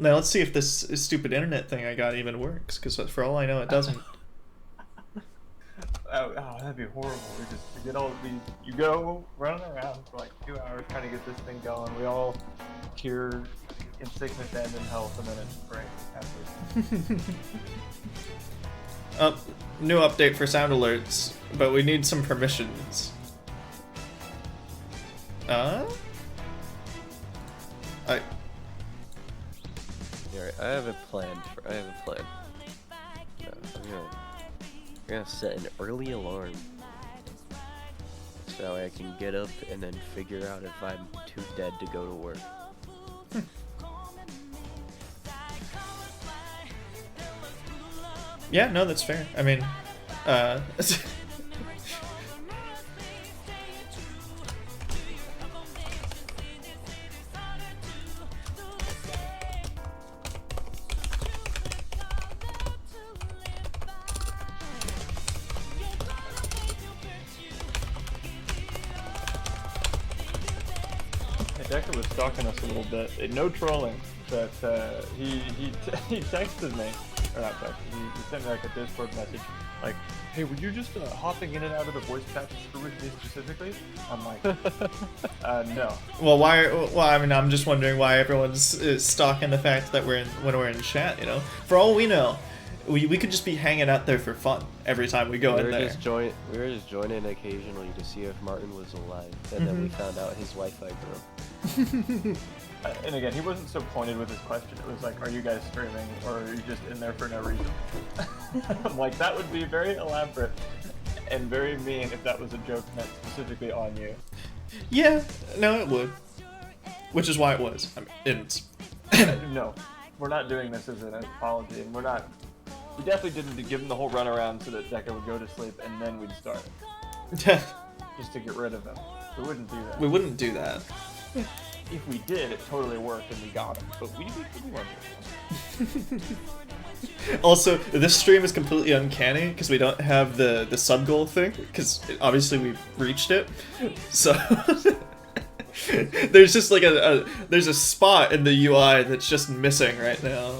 Now let's see if this stupid internet thing I got even works, because for all I know, it doesn't. Oh, that'd be horrible. You go running around for like 2 hours trying to get this thing going. We all cure in sickness and in health, and then it's great. New update for sound alerts, but we need some permissions. I have a plan. I'm gonna set an early alarm so I can get up and then figure out if I'm too dead to go to work. Yeah, no, that's fair. I mean, Decker was stalking us a little bit. No trolling, but he texted me, or not texted. He sent me like a Discord message, like, "Hey, were you just hopping in and out of the voice chat to screw with me specifically?" I'm like, no. well, why? Well, I mean, I'm just wondering why everyone's stalking the fact that when we're in chat. You know, for all we know, we could just be hanging out there for fun every time we go in there. We were just joining occasionally to see if Martin was alive, and then we found out his Wi-Fi broke. And again, he wasn't so pointed with his question. It was like, "Are you guys streaming, or are you just in there for no reason?" I'm like, that would be very elaborate and very mean if that was a joke meant specifically on you. Yeah, no, it would. Which is why it was. I mean, it's No, we're not doing this as an apology, and we definitely didn't give him the whole runaround so that Decker would go to sleep and then we'd start. Just to get rid of him. We wouldn't do that. We wouldn't do that. If we did, it totally worked and we got him. But we weren't doing that. Also, this stream is completely uncanny because we don't have the sub goal thing, because obviously we've reached it. So there's just like there's a spot in the UI that's just missing right now.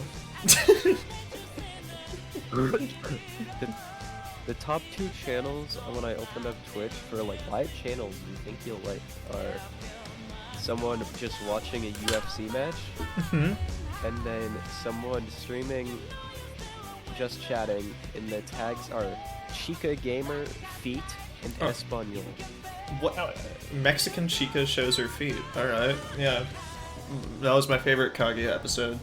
The top 2 channels when I opened up Twitch for like live channels you think you'll like are someone just watching a UFC match, and then someone streaming just chatting, and the tags are Chica Gamer, Feet, and Espanol. What? Mexican Chica shows her feet. Alright, yeah. That was my favorite Kaguya episode.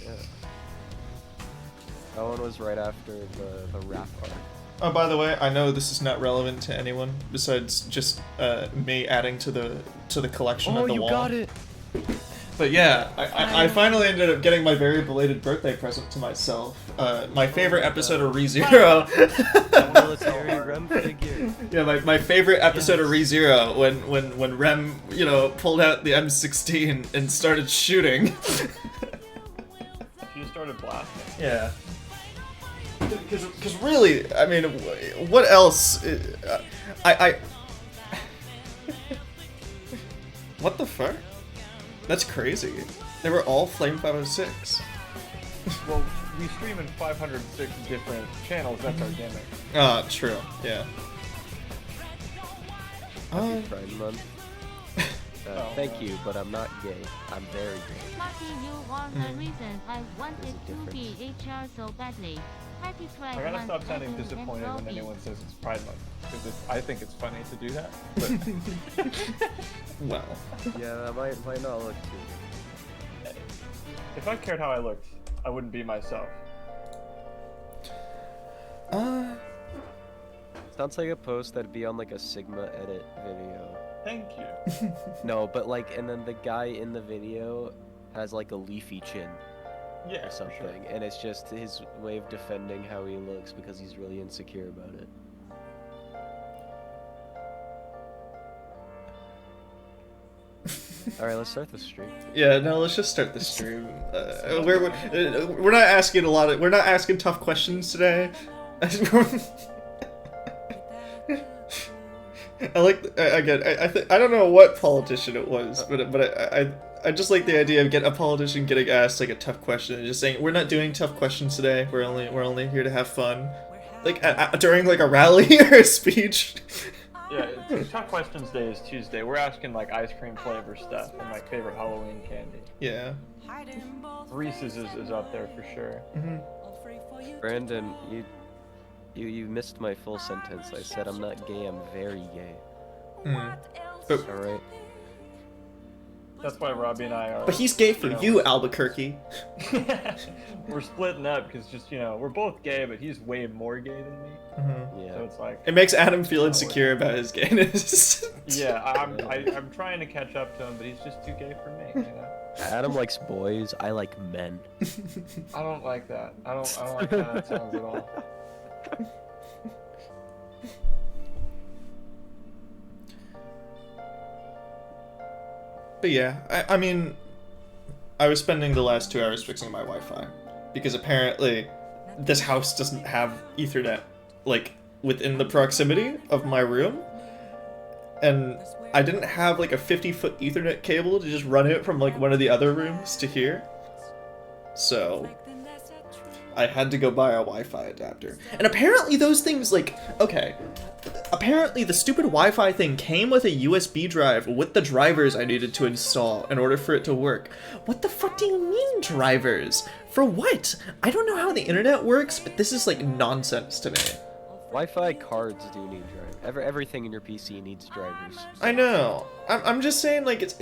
Yeah. That one was right after the rap arc. Oh, by the way, I know this is not relevant to anyone besides just me adding to the collection at the wall. Oh, you got it! But yeah, I finally ended up getting my very belated birthday present to myself. My favorite episode of ReZero. Military Rem figure. Yeah, my favorite episode of ReZero when Rem, you know, pulled out the M16 and started shooting. She started blasting. Yeah. Because really, I mean, what else? What the fuck? That's crazy. They were all Flame 506. Well, we stream in 506 different channels. That's our gimmick. Ah, true. Yeah. Happy Pride Month. Thank you, but I'm not gay. I'm very gay. Marty, you are the reason I wanted to be HR so badly. Happy Pride I gotta Month, stop sounding Evan disappointed and when Robbie. anyone says it's Pride Month, because I think it's funny to do that. But Well. Yeah, that might not look too if I cared how I looked, I wouldn't be myself. Sounds like a post that'd be on like a Sigma edit video. Thank you. No, but like, and then the guy in the video has like a leafy chin Yeah, or something, sure. and it's just his way of defending how he looks because he's really insecure about it. All right, let's start the stream. Yeah, no, let's just start the stream. We're not asking we're not asking tough questions today. I like again. I don't know what politician it was, but I just like the idea of a politician getting asked like a tough question and just saying, "We're not doing tough questions today. We're only here to have fun." Like during like a rally or a speech. Yeah, Tough Questions Day is Tuesday. We're asking like ice cream flavor stuff and like favorite Halloween candy. Yeah. Reese's is up there for sure. Brandon, you missed my full sentence. I said I'm not gay, I'm very gay. But, alright. That's why Robbie and I are. But he's gay for you, Albuquerque. We're splitting up because just we're both gay, but he's way more gay than me. Yeah. So it's like it makes Adam feel insecure about his gayness. Yeah, I'm trying to catch up to him, but he's just too gay for me. Adam likes boys. I like men. I don't like that. I don't like how that sounds at all. But yeah, I mean, I was spending the last 2 hours fixing my Wi-Fi because apparently this house doesn't have Ethernet like within the proximity of my room, and I didn't have like a 50-foot Ethernet cable to just run it from like one of the other rooms to here, so I had to go buy a Wi-Fi adapter. And apparently those things, like, okay, apparently the stupid Wi-Fi thing came with a USB drive with the drivers I needed to install in order for it to work. What the fuck do you mean drivers? For what? I don't know how the internet works, but this is like nonsense to me. Wi-Fi cards do need drivers. Everything in your PC needs drivers. I know. I'm just saying, like, it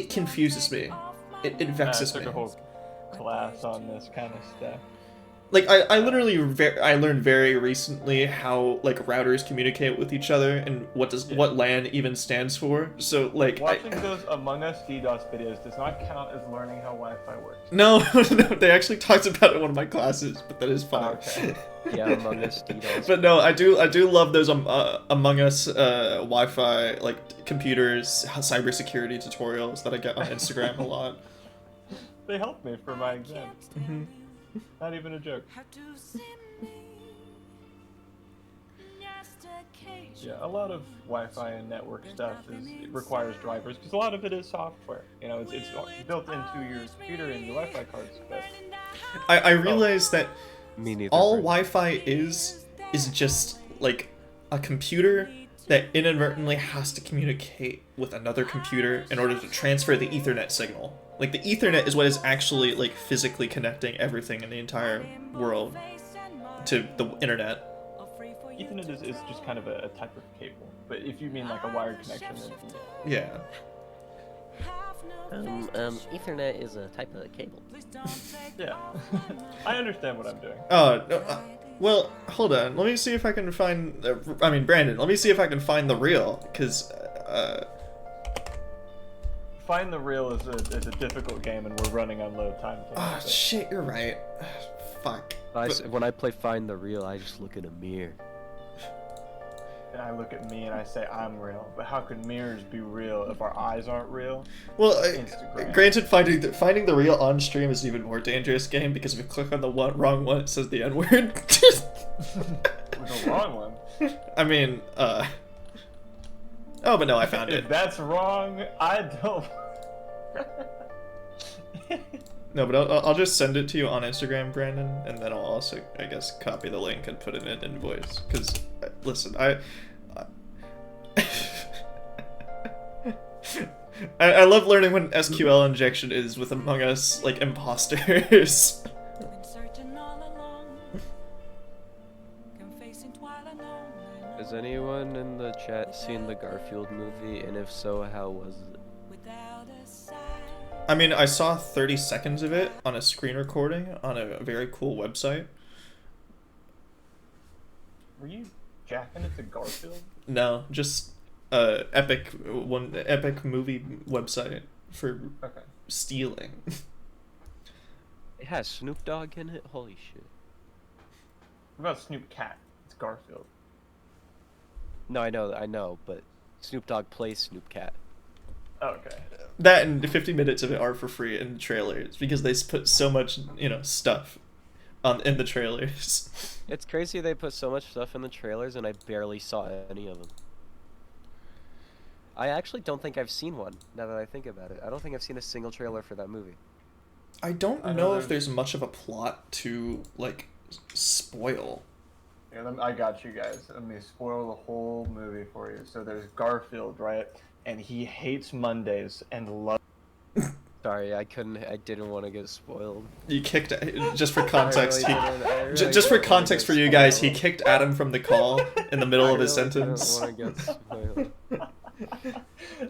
confuses me. It vexes I took me. a whole class on this kind of stuff. Like, I literally I learned very recently how like routers communicate with each other and what LAN even stands for. So like watching those Among Us DDoS videos does not count as learning how Wi-Fi works. No, no, they actually talked about it in one of my classes, but that is fine. Okay. Yeah, Among Us DDoS. But no, I do love those Among Us Wi-Fi like computers cybersecurity tutorials that I get on Instagram a lot. They helped me for my exam. Not even a joke. Yeah, a lot of Wi-Fi and network stuff it requires drivers because a lot of it is software. It's built into your computer and your Wi-Fi cards. But I realize that Me neither, all Brandon. Wi-Fi is just like a computer that inadvertently has to communicate with another computer in order to transfer the Ethernet signal. Like, the Ethernet is what is actually, like, physically connecting everything in the entire world to the internet. Ethernet is just kind of a type of cable. But if you mean like a wired connection, then Yeah. Ethernet is a type of cable. yeah. I understand what I'm doing. Oh, no, well, hold on. Let me see if I can find... Brandon, let me see if I can find the reel, because... Find the Reel is a difficult game, and we're running on low time. Oh, shit, you're right. Fuck. When I play Find the Real, I just look in a mirror. And I look at me and I say I'm real. But how can mirrors be real if our eyes aren't real? Well, Instagram. granted, finding the reel on stream is an even more dangerous game, because if you click on the wrong one, it says the N-word. The wrong one. I mean, oh, but no, I found If it. that's wrong, I don't. No, but I'll just send it to you on Instagram, Brandon, and then I'll also, I guess, copy the link and put it in an invoice. Because, listen, I love learning when SQL injection is with Among Us, like, imposters. Has anyone in the chat seen the Garfield movie? And if so, how was it? I mean, I saw 30 seconds of it on a screen recording on a very cool website. Were you jacking it to Garfield? No, just epic movie website for stealing. It has Snoop Dogg in it? Holy shit. What about Snoop Cat? It's Garfield. No, I know, but Snoop Dogg plays Snoop Cat. Oh, okay. That and 50 minutes of it are for free in the trailers because they put so much, stuff in the trailers. It's crazy they put so much stuff in the trailers and I barely saw any of them. I actually don't think I've seen one, now that I think about it. I don't think I've seen a single trailer for that movie. I don't know if there's much of a plot to, like, spoil. Yeah, I got you guys. Let me spoil the whole movie for you. So there's Garfield, right? And he hates Mondays and loves... Sorry, I didn't want to get spoiled. You kicked, just for context, really just for didn't context for wanna you get guys, he spoiled. kicked Adam from the call in the middle of his sentence. I don't want to get spoiled.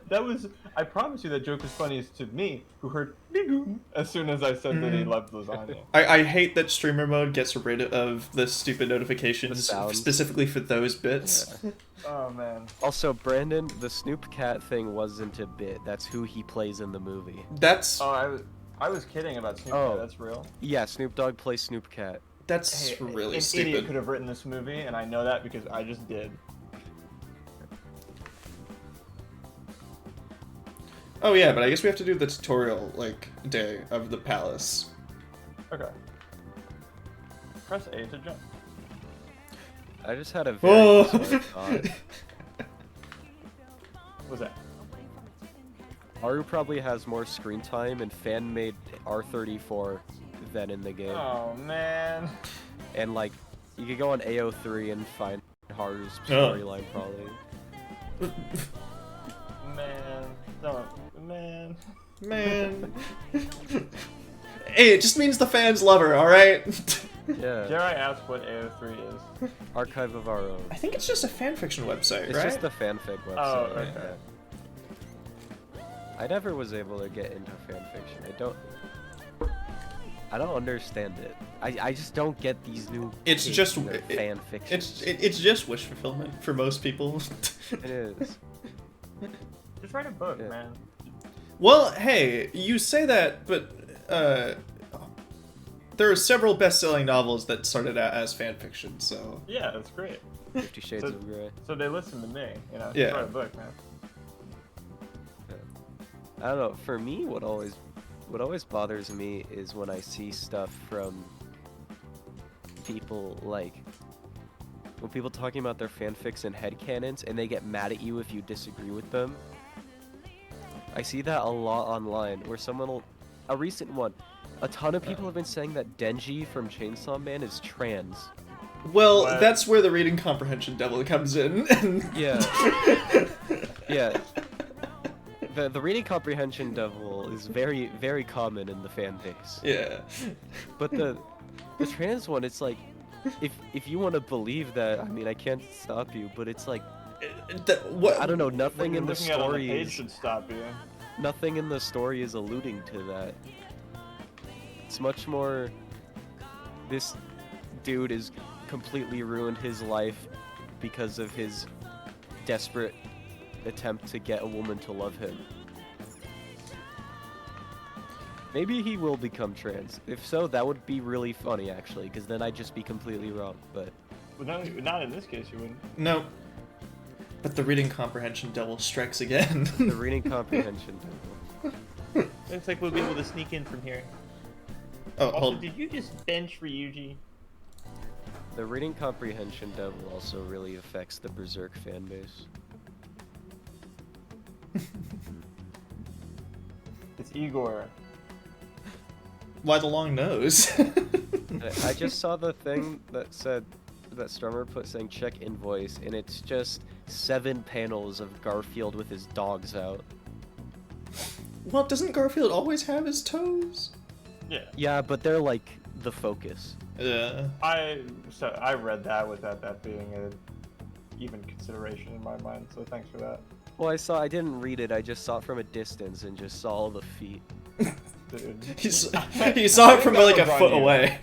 That was... I promise you that joke was funniest to me, who heard "Bigoo" as soon as I said that he loved lasagna. I hate that streamer mode gets rid of the stupid notifications sounds. specifically for those bits. Yeah. Oh, man. Also, Brandon, the Snoop Cat thing wasn't a bit. That's who he plays in the movie. That's Oh, I was kidding about Snoop Dogg. That's real. Yeah, Snoop Dogg plays Snoop Cat. that's Hey, really an stupid. idiot could have written this movie, and I know that because I just did. Oh yeah, but I guess we have to do the tutorial, like, day of the palace. Okay. Press A to jump. I just had a very Oh! bizarre thought. What was that? Haru probably has more screen time in fan-made R34 than in the game. Oh, man. And like, you could go on AO3 and find Haru's Oh. storyline probably. Man. Don't. Man. Man. Hey, it just means the fans love her, alright? Yeah. Dare I ask what AO3 is? Archive of Our Own. I think it's just a fanfiction website, It's right? just the fanfic website. Oh, right okay. there. I never was able to get into fanfiction. I don't understand it. I just don't get these new It's takes just in their it- fanfictions. It's just wish fulfillment for most people. It is. Just write a book, Yeah. man. Well, hey, you say that, but there are several best-selling novels that started out as fanfiction, so Yeah, that's great. 50 Shades So- of Grey. So they listen to me, you know. Yeah. Just write a book, man. I don't know. For me, what always bothers me is when I see stuff from people when people talking about their fanfics and headcanons and they get mad at you if you disagree with them. I see that a lot online where a recent one, a ton of people have been saying that Denji from Chainsaw Man is trans. well, What? that's where the reading comprehension devil comes in. Yeah. Yeah. The reading comprehension devil is very, very common in the fan base. Yeah. But the trans one, it's like, if you want to believe that, I mean, I can't stop you, but it's like, What? I don't know, What nothing you're in the looking at on the story page is, should stop you. nothing in the story is alluding to that. It's much more, this dude is completely ruined his life because of his desperate attempt to get a woman to love him. Maybe he will become trans. If so, that would be really funny, actually, because then I'd just be completely wrong, but... But no, not in this case, you wouldn't. No. But the reading comprehension devil strikes again. The reading comprehension devil. Looks like we'll be able to sneak in from here. Oh, Also, hold. did you just bench for Yuji? The reading comprehension devil also really affects the Berserk fanbase. It's Igor. Why the long nose? I just saw the thing that said that Strummer put saying check invoice, and it's just 7 panels of Garfield with his dogs out. Well, doesn't Garfield always have his toes? Yeah. Yeah, but they're like the focus. Yeah. I read that without that being a even consideration in my mind. So thanks for that, Well, I didn't read it, I just saw it from a distance and just saw all the feet. dude. He saw it from like a That was foot on you. away.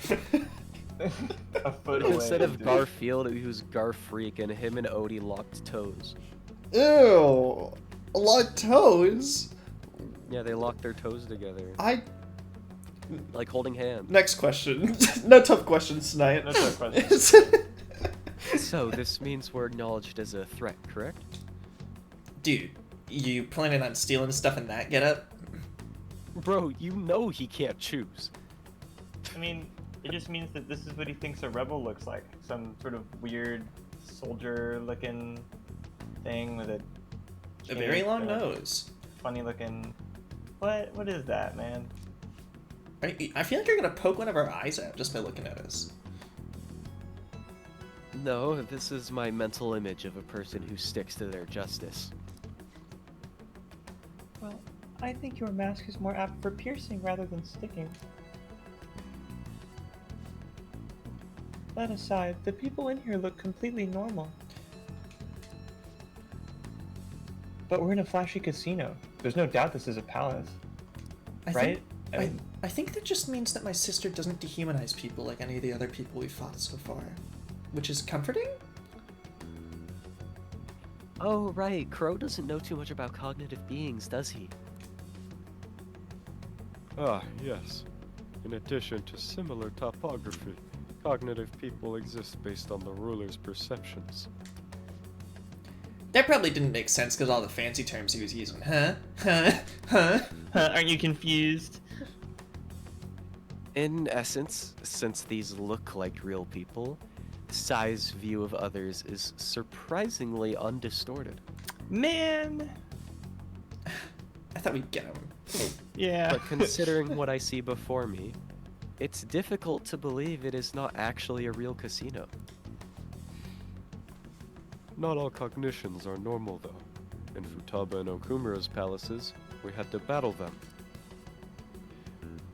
A foot away. Instead of dude. Garfield, he was Garfreak, and him and Odie locked toes. Ew. A lot of toes. Yeah, they locked their toes together, like holding hands. Next question. No tough questions tonight. No tough questions. So, this means we're acknowledged as a threat, correct? Dude, you planning on stealing stuff in that getup? Bro, you know he can't choose. I mean, it just means that this is what he thinks a rebel looks like. Some sort of weird soldier-looking thing with a A very long nose. Funny looking. What is that, man? I feel like you're gonna poke one of our eyes out just by looking at us. No, this is my mental image of a person who sticks to their justice. Well, I think your mask is more apt for piercing rather than sticking. That aside, the people in here look completely normal. But we're in a flashy casino. There's no doubt this is a palace. Right? I think that just means that my sister doesn't dehumanize people like any of the other people we've fought so far. Which is comforting? Oh, right. Crow doesn't know too much about cognitive beings, does he? Ah, yes. In addition to similar topography, cognitive people exist based on the ruler's perceptions. That probably didn't make sense because all the fancy terms he was using. Huh? Aren't you confused? In essence, since these look like real people, Sai's view of others is surprisingly undistorted. Man! I thought we'd get him. Yeah. But considering what I see before me, it's difficult to believe it is not actually a real casino. Not all cognitions are normal, though. In Futaba and Okumura's palaces, we had to battle them.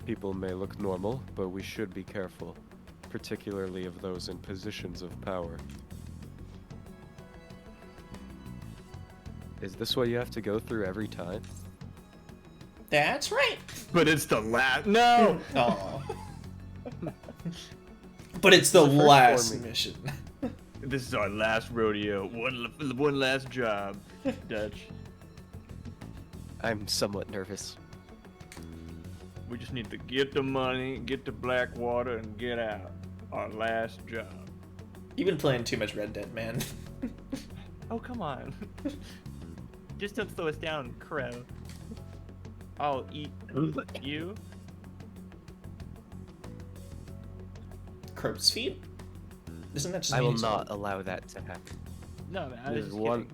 People may look normal, but we should be careful, particularly of those in positions of power. Is this what you have to go through every time? That's right. But it's the last. No! Oh. But it's the It's the first last for me. mission. This is our last rodeo. One last job, Dutch. I'm somewhat nervous. We just need to get the money, get to Blackwater, and get out. Our last job. You've been playing too much Red Dead, man. Oh, come on. Just don't slow us down, Crow. I'll eat you. Crow's feet? Isn't that just I will mean not allow that to happen. No, man, I was There's just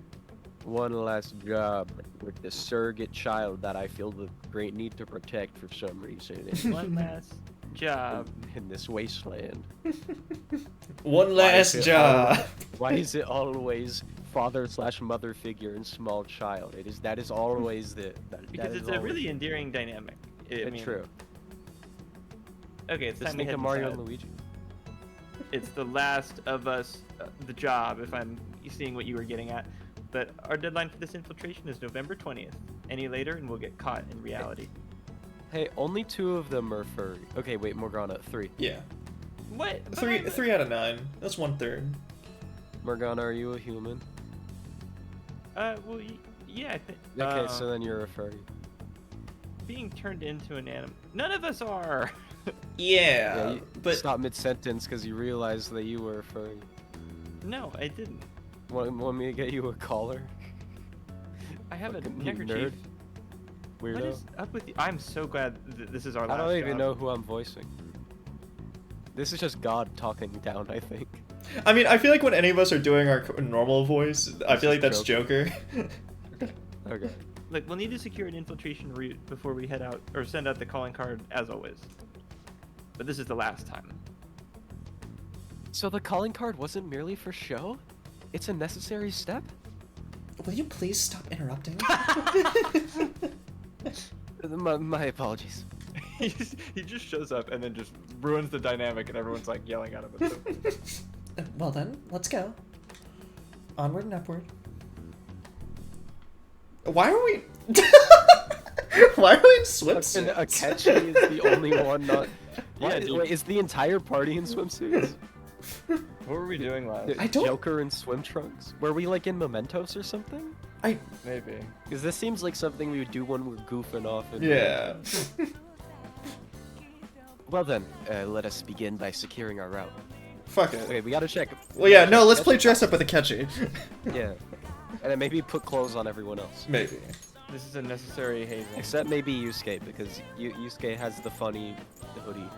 one last job with the surrogate child that I feel the great need to protect for some reason kidding. One last job. in this wasteland. One last job. Why is it always father/mother figure and small child? That is always Because it's a really endearing dynamic. I mean, true. Okay, it's Just time to think head of Mario inside. and Luigi. It's the last of us, the job, if I'm seeing what you were getting at. But our deadline for this infiltration is November 20th. Any later and we'll get caught in reality. Hey, only 2 of them are furry. Okay, wait, Morgana, 3. Yeah. What? Three out of 9. That's 1/3. Morgana, are you a human? Well, yeah, I think. Okay, so then you're a furry. Being turned into an animal. None of us are. Yeah, You but stop mid-sentence because you realized that you were a furry. No, I didn't. Want me to get you a collar? I have a Fucking neckerchief. nerd. What Weirdo. is up with you? I'm so glad this is our I last don't even job. know who I'm voicing. This is just God talking down, I think. I mean, I feel like when any of us are doing our normal voice, I feel like that's Joker. Okay. Look, we'll need to secure an infiltration route before we head out, or send out the calling card, as always. But this is the last time. So the calling card wasn't merely for show? It's a necessary step? Will you please stop interrupting? My apologies. He just shows up and then just ruins the dynamic, and everyone's like yelling at him. Well then, let's go. Onward and upward. Why are we... Why are we in swimsuits? Akechi is the only one not... Yeah, Wait, is the entire party in swimsuits? What were we doing last? I don't- Joker in swim trunks? Were we like in Mementos or something? Maybe. Because this seems like something we would do when we're goofing off. And Yeah. Well then, let us begin by securing our route. Fuck it. Okay, we gotta check. Well, yeah, no, let's play dress up with Akechi. Yeah. And then maybe put clothes on everyone else. Maybe. This is a necessary hazing. Except maybe Yusuke, because Yusuke has the funny hoodie.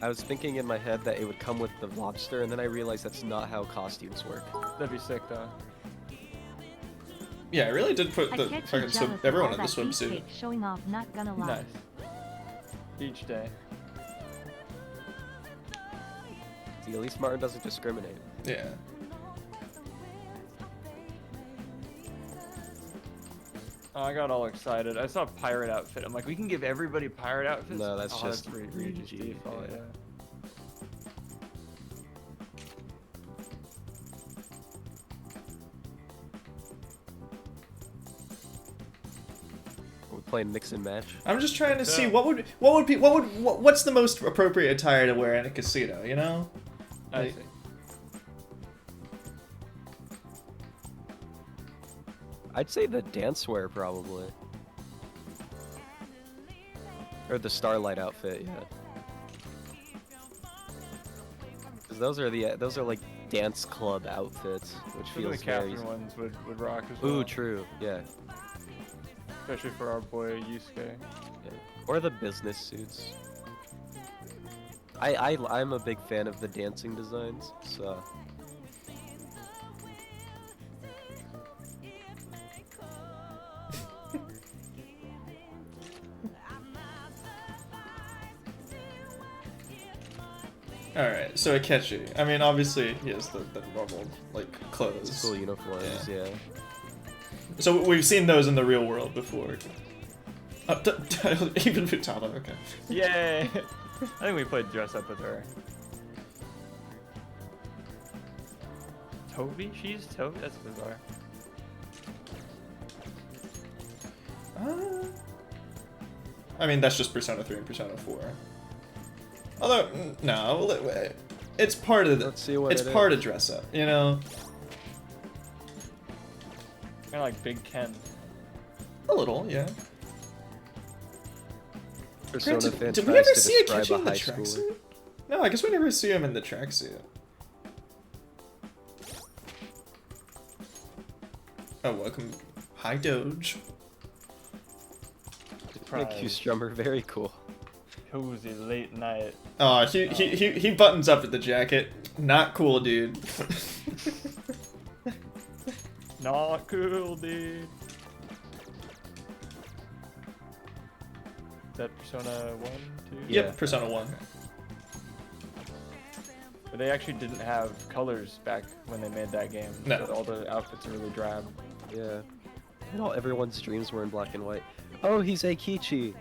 I was thinking in my head that it would come with the lobster, and then I realized that's not how costumes work. That'd be sick, though. Yeah, I really did put I the get you fucking jealous of everyone all in the that swimsuit. beefcake showing off, not gonna lie. Nice. Each day. See, at least Martin doesn't discriminate. Yeah. Oh, I got all excited. I saw pirate outfit. I'm like, we can give everybody pirate outfits. No, that's just Reed's PG, default. yeah. Yeah. We're playing mix and match. I'm just trying to see Yeah. what's the most appropriate attire to wear in a casino, you know? I Like- see. I'd say the dancewear probably. Or the starlight outfit, yeah. Cause those are like dance club outfits, which Some of feels the very. Catherine ones would rock as well. Ooh, true, yeah. Especially for our boy Yusuke. Yeah. Or the business suits. I'm a big fan of the dancing designs, so. Alright, so Akechi. I mean, obviously, he has the normal, like, clothes. School uniforms, yeah. So we've seen those in the real world before. Even Futaba, okay. Yay! I think we played dress up with her. Toby? She's Toby? That's bizarre. I mean, that's just Persona 3 and Persona 4. Although, no, it's part of the. Let's see what it's it part is. of dress up, you know. Kind of like Big Ken. A little, yeah. Persona Granted, fan did we tries ever to see describe Akechi a in the high schooler. tracksuit? No, I guess we never see him in the tracksuit. Oh, welcome. Hi, Doge. Thank you, Strummer. Very cool. Cozy late night. Oh, he buttons up at the jacket. Not cool, dude. Not cool, dude. Is that Persona 1, 2? Yep, Yeah. Persona 1. But they actually didn't have colors back when they made that game. No. So all the outfits are really drab. Yeah. And everyone's dreams were in black and white. Oh, he's Eikichi.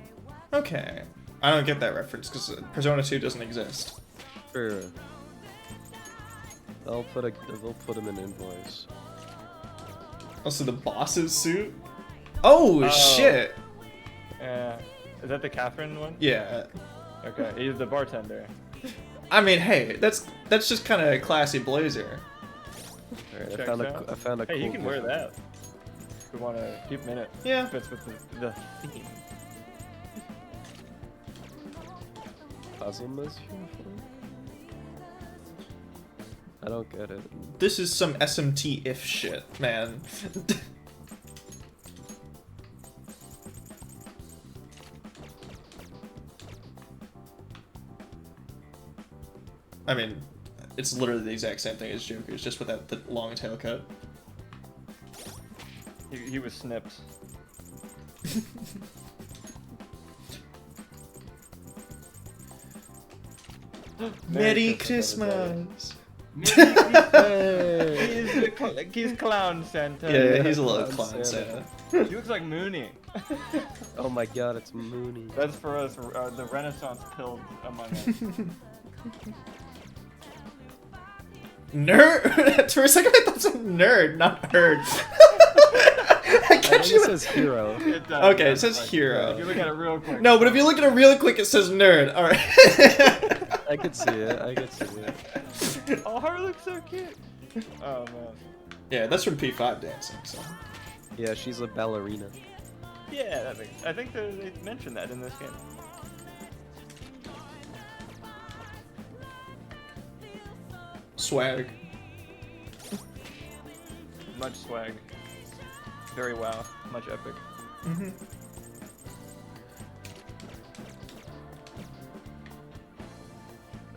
Okay. I don't get that reference because Persona 2 doesn't exist. Sure. They'll put him in invoice. Also, the boss's suit? Oh, shit! Yeah. Is that the Catherine one? Yeah. Okay, he's the bartender. I mean, hey, that's just kind of a classy blazer. Alright, Checks out. I found a Hey, cool you can wear visual. that. If we want to keep him in it. Yeah. Fits with the theme. Kazuma's uniform? I don't get it. This is some SMT if shit, man. I mean, it's literally the exact same thing as Joker's, just without the long tail cut. He was snipped. Merry Christmas, Christmas! He's Clown Santa. Yeah, he's a little Clown clown Santa. He looks like Mooney. Oh my god, it's Mooney. That's for us, the Renaissance pills among us. Nerd! For a second I thought it was a nerd, not herd. I I think catch it you. says hero. It does, Okay, it yeah, says like, hero. If you look at it real quick. No, but if you look at it really quick, it says nerd. Alright. I could see it. I could see it. Oh, her looks so cute. Oh man. Yeah, that's from P5 dancing, so. Yeah, she's a ballerina. Yeah, that makes. I think they mentioned that in this game. Swag. Much swag. Very wow. Much epic. Mm-hmm.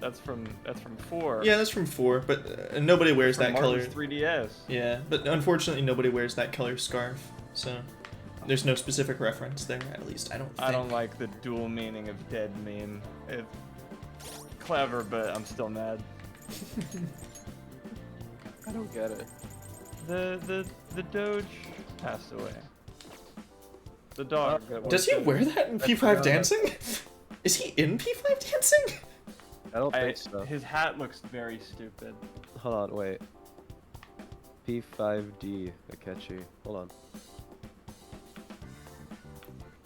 That's from 4. Yeah, that's from 4, but nobody wears From that color. Martin's 3DS. Yeah, but unfortunately nobody wears that color scarf, so there's no specific reference there. At least I don't think. I don't like the dual meaning of dead meme. It's clever, but I'm still mad. I don't get it. The Doge passed away. The dog. Does he wear that in P5 Dancing? Is he in P5 Dancing? I don't think so. His hat looks very stupid. Hold on, wait. P5D Akechi. Hold on.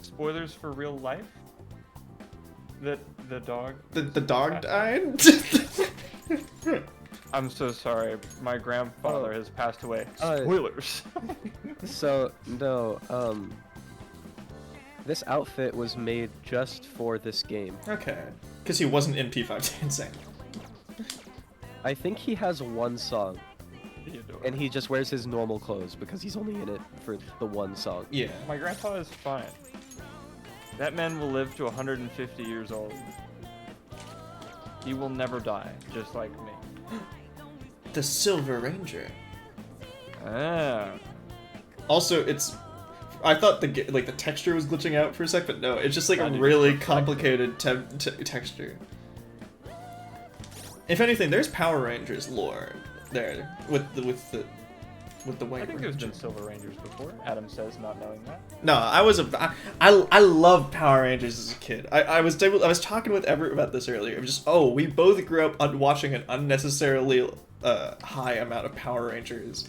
Spoilers for real life? The dog? The dog died? I'm so sorry. My grandfather has passed away. Spoilers. So, no, this outfit was made just for this game. Okay. Because he wasn't in P5 Dancing. I think he has one song, Theodore. and he just wears his normal clothes because he's only in it for the one song. Yeah. My grandpa is fine. That man will live to 150 years old. He will never die, just like me. The Silver Ranger. Ah. Also, it's... I thought the texture was glitching out for a sec, but no, it's just like a Dude, really it's complicated texture. If anything, there's Power Rangers lore there with the White I think Ranger. there's been Silver Rangers before. Adam says not knowing that. No, I loved Power Rangers as a kid. I was talking with Everett about this earlier. It was just we both grew up watching an unnecessarily high amount of Power Rangers.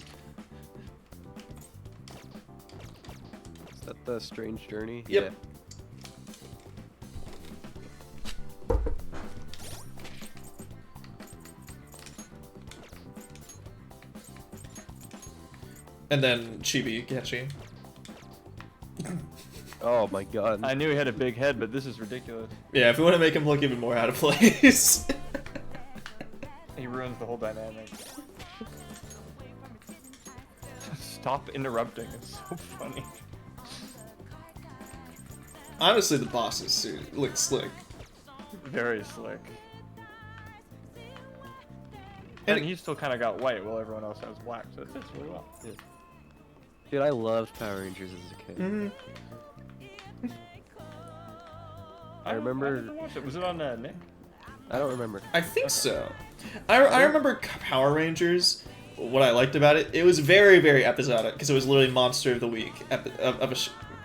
Is that the Strange Journey? Yep. And then Chibi Getchi. Oh my god. I knew he had a big head, but this is ridiculous. Yeah, if we want to make him look even more out of place. He ruins the whole dynamic. Stop interrupting, it's so funny. Honestly, the boss's suit looks slick. Very slick. And And he still kind of got white while everyone else has black, so it fits really well. Yeah. Dude, I loved Power Rangers as a kid. Mhm. I remember- never watched it. Was it on Nick? I don't remember. I think so. I remember Power Rangers. What I liked about it, it was very, very episodic because it was literally Monster of the Week of a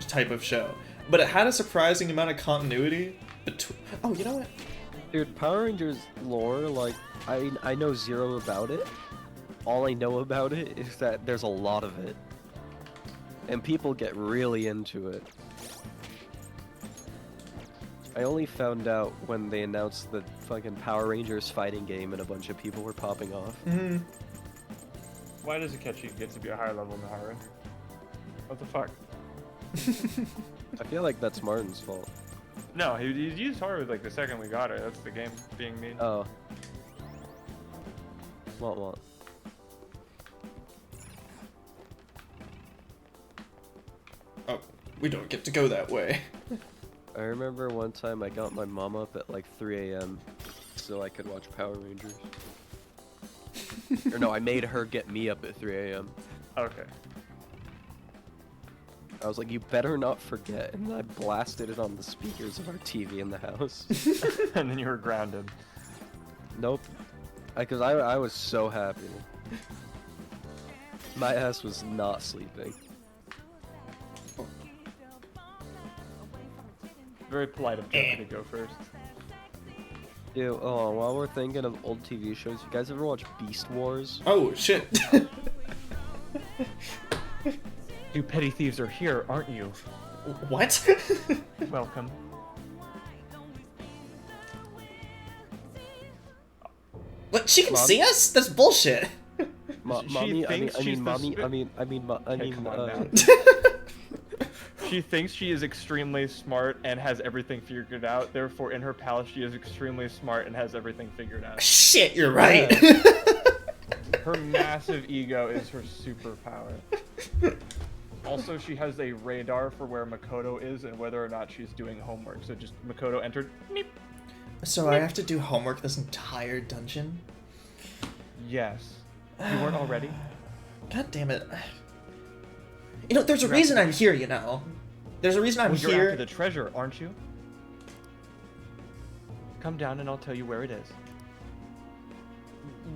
type of show. But it had a surprising amount of continuity between. Oh, you know what? Dude, Power Rangers lore, like, I know zero about it. All I know about it is that there's a lot of it. And people get really into it. I only found out when they announced the fucking Power Rangers fighting game and a bunch of people were popping off. Mm-hmm. Why does Akechi get to be a higher level than Haru? What the fuck? I feel like that's Martin's fault. No, he used Haru like the second we got her. That's the game being mean. Oh. What? Oh, we don't get to go that way. I remember one time I got my mom up at like 3 a.m. so I could watch Power Rangers. Or no, I made her get me up at 3 a.m. Okay. I was like, you better not forget, and I blasted it on the speakers of our TV in the house. And then you were grounded. Nope. Because I was so happy. My ass was not sleeping. Very polite of Jeffrey to go first. Ew, oh, while we're thinking of old TV shows, you guys ever watch Beast Wars? Oh shit. You petty thieves are here, aren't you? What? Welcome. What? She can Mom? see us? That's bullshit. Mommy, thinks she's the mommy, spi- Okay, come on now. She thinks she is extremely smart and has everything figured out. Therefore, in her palace, she is extremely smart and has everything figured out. Shit, you're right. Her massive ego is her superpower. Also, she has a radar for where Makoto is and whether or not she's doing homework. So just Makoto entered. Meep. So I have to do homework this entire dungeon? Yes. You weren't already? God damn it. You know, there's a reason I'm here, you know. There's a reason I'm You're here. after the treasure, aren't you? Come down and I'll tell you where it is.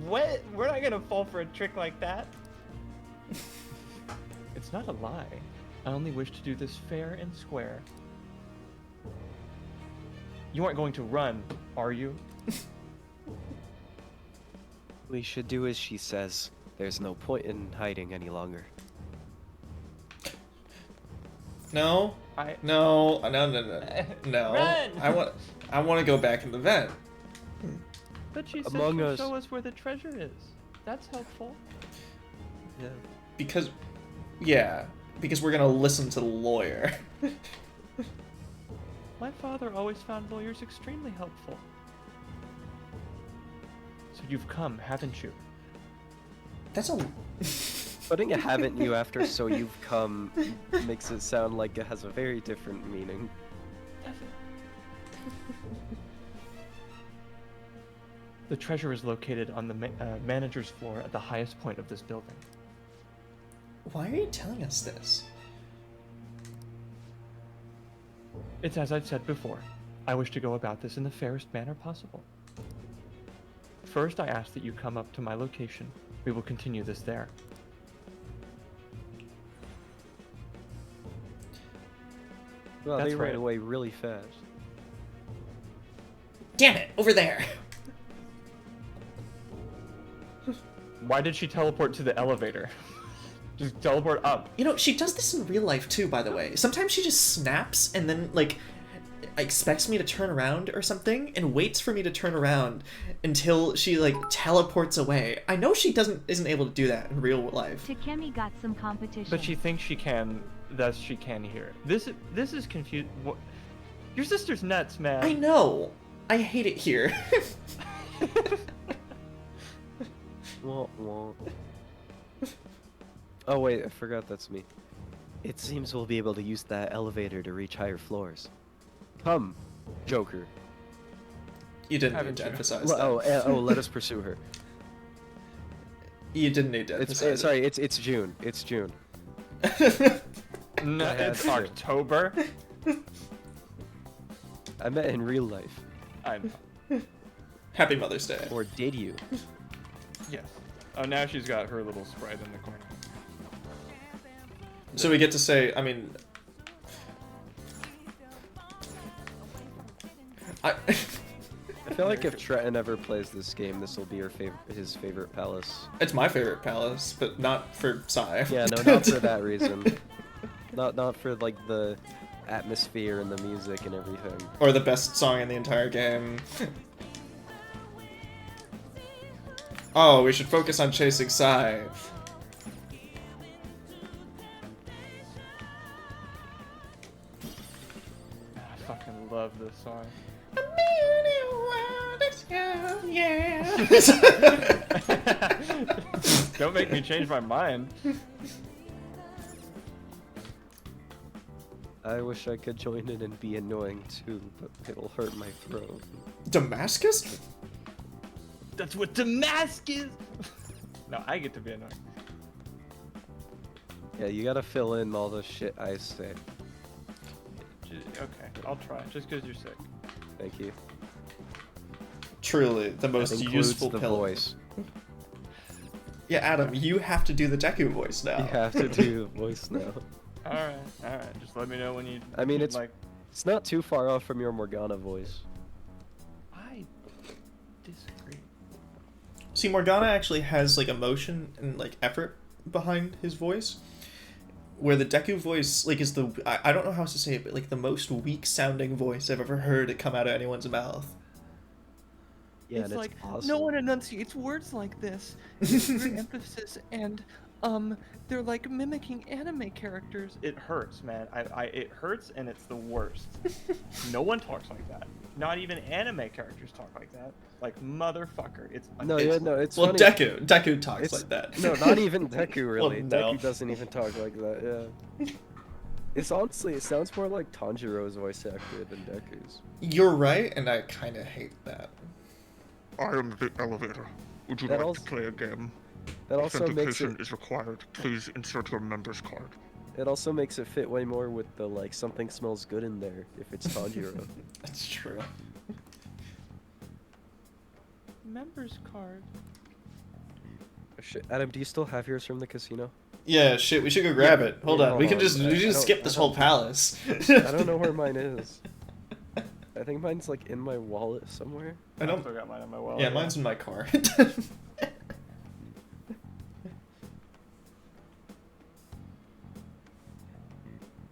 What? We're not gonna fall for a trick like that. It's not a lie. I only wish to do this fair and square. You aren't going to run, are you? We should do as she says. There's no point in hiding any longer. No. No. No. Run! I want to go back in the vent. But she said Among she'll Us. show us where the treasure is. That's helpful. Yeah. Because we're gonna listen to the lawyer. My father always found lawyers extremely helpful. So you've come, haven't you? That's a. Putting a haven't you after so you've come makes it sound like it has a very different meaning. The treasure is located on the manager's floor at the highest point of this building. Why are you telling us this? It's as I've said before. I wish to go about this in the fairest manner possible. First, I ask that you come up to my location. We will continue this there. Well, That's they ran right. away really fast. Damn it! Over there. Why did she teleport to the elevator? Just teleport up. You know, she does this in real life too, by the way. Sometimes she just snaps and then, like, expects me to turn around or something and waits for me to turn around until she, like, teleports away. I know she isn't able to do that in real life. Takemi got some competition. But she thinks she can, thus she can hear. This is confused. Your sister's nuts, man. I know. I hate it here. Wah, wah. Oh wait, I forgot that's me. It seems we'll be able to use that elevator to reach higher floors. Come, Joker. You didn't Haven't need to you? emphasize that. Let us pursue her. You didn't need to emphasize Sorry, it's June. It's June. No, I had it's to. October. I met in real life. I know. Happy Mother's Day. Or did you? Yes. Oh, now she's got her little sprite in the corner. So we get to say, I mean... I feel like if Trenton ever plays this game, this will be his favorite palace. It's my favorite palace, but not for Psy. Yeah, no, not for that reason. Not for like the atmosphere and the music and everything. Or the best song in the entire game. Oh, we should focus on chasing Psy. I fucking love this song. Yeah. Don't make me change my mind. I wish I could join in and be annoying too, but it'll hurt my throat. Damascus? That's what Damask is! No, I get to be annoying. Yeah, you gotta fill in all the shit I say. Okay, I'll try. Just because you're sick. Thank you. Truly, the most That includes useful the pillow. voice. Yeah, Adam, you have to do the Deku voice now. You have to do the voice now. Alright. Just let me know when you. I mean, you'd it's like. it's not too far off from your Morgana voice. I disagree. See, Morgana actually has, like, emotion and, like, effort behind his voice. Where the Deku voice, like, is the... I don't know how else to say it, but, like, the most weak-sounding voice I've ever heard it come out of anyone's mouth. Yeah, It's and like, awesome. no one enunciates words like this. It's very emphasis and, they're like mimicking anime characters. It hurts, man. It hurts, and it's the worst. No one talks like that. Not even anime characters talk like that. Like, motherfucker. It's No, It's- yeah, no, it's Well, funny. Deku talks It's- like that. No, not even Deku, really. Well, no. Deku doesn't even talk like that, yeah. It's honestly, it sounds more like Tanjiro's voice actor than Deku's. You're right, and I kind of hate that. I am the elevator. Would you That like also- to play a game? That also makes Authentication it. is required. Please insert your member's card. It also makes it fit way more with the like something smells good in there if it's Tanjiro. That's true. Members card. Oh, shit. Adam, do you still have yours from the casino? Yeah, shit, we should go grab it. Hold yeah, on, we hold can on. just I don't- skip this I whole don't- palace. I don't know where mine is. I think mine's like in my wallet somewhere. I don't. still got mine in my wallet. Yeah, mine's in my car.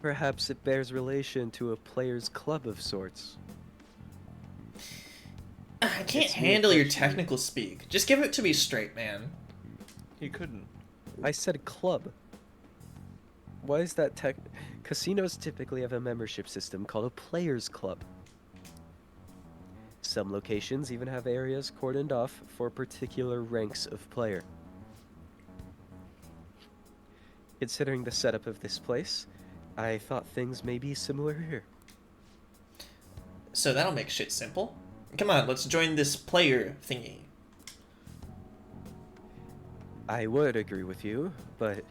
Perhaps it bears relation to a player's club of sorts. I can't It's me, handle your Frenchie. technical speak. Just give it to me straight, man. He couldn't. I said club. Why is that tech? Casinos typically have a membership system called a player's club. Some locations even have areas cordoned off for particular ranks of player. Considering the setup of this place, I thought things may be similar here. So that'll make shit simple. Come on, let's join this player thingy. I would agree with you, but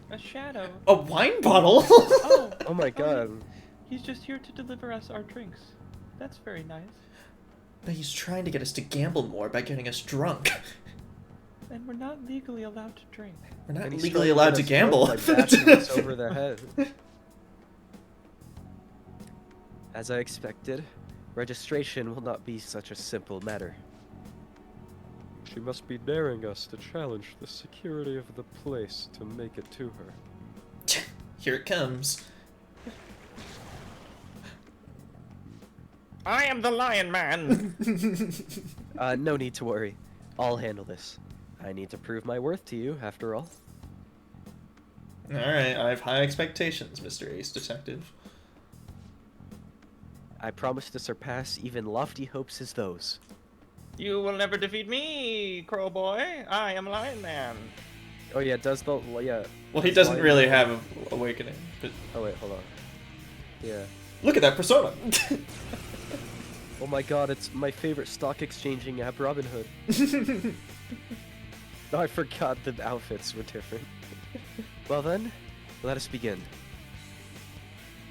A shadow. A wine bottle? Oh, oh my god. he's just here to deliver us our drinks. That's very nice. But he's trying to get us to gamble more by getting us drunk. And we're not legally allowed to drink. We're not And he's legally trying allowed get to us drunk gamble. by bashing us over the head. As I expected, registration will not be such a simple matter. She must be daring us to challenge the security of the place to make it to her. Here it comes. I am the Lion Man. No need to worry. I'll handle this. I need to prove my worth to you, after all. Alright, I have high expectations, Mr. Ace Detective. I promise to surpass even lofty hopes as those. You will never defeat me, Crow Boy. I am Lion Man. Oh yeah, does the yeah? Well, he does doesn't Lion really Man- have a awakening, but Oh wait, hold on. Yeah. look at that persona! Oh my god, it's my favorite stock exchanging app, Robinhood. Oh, I forgot the outfits were different. Well then, let us begin.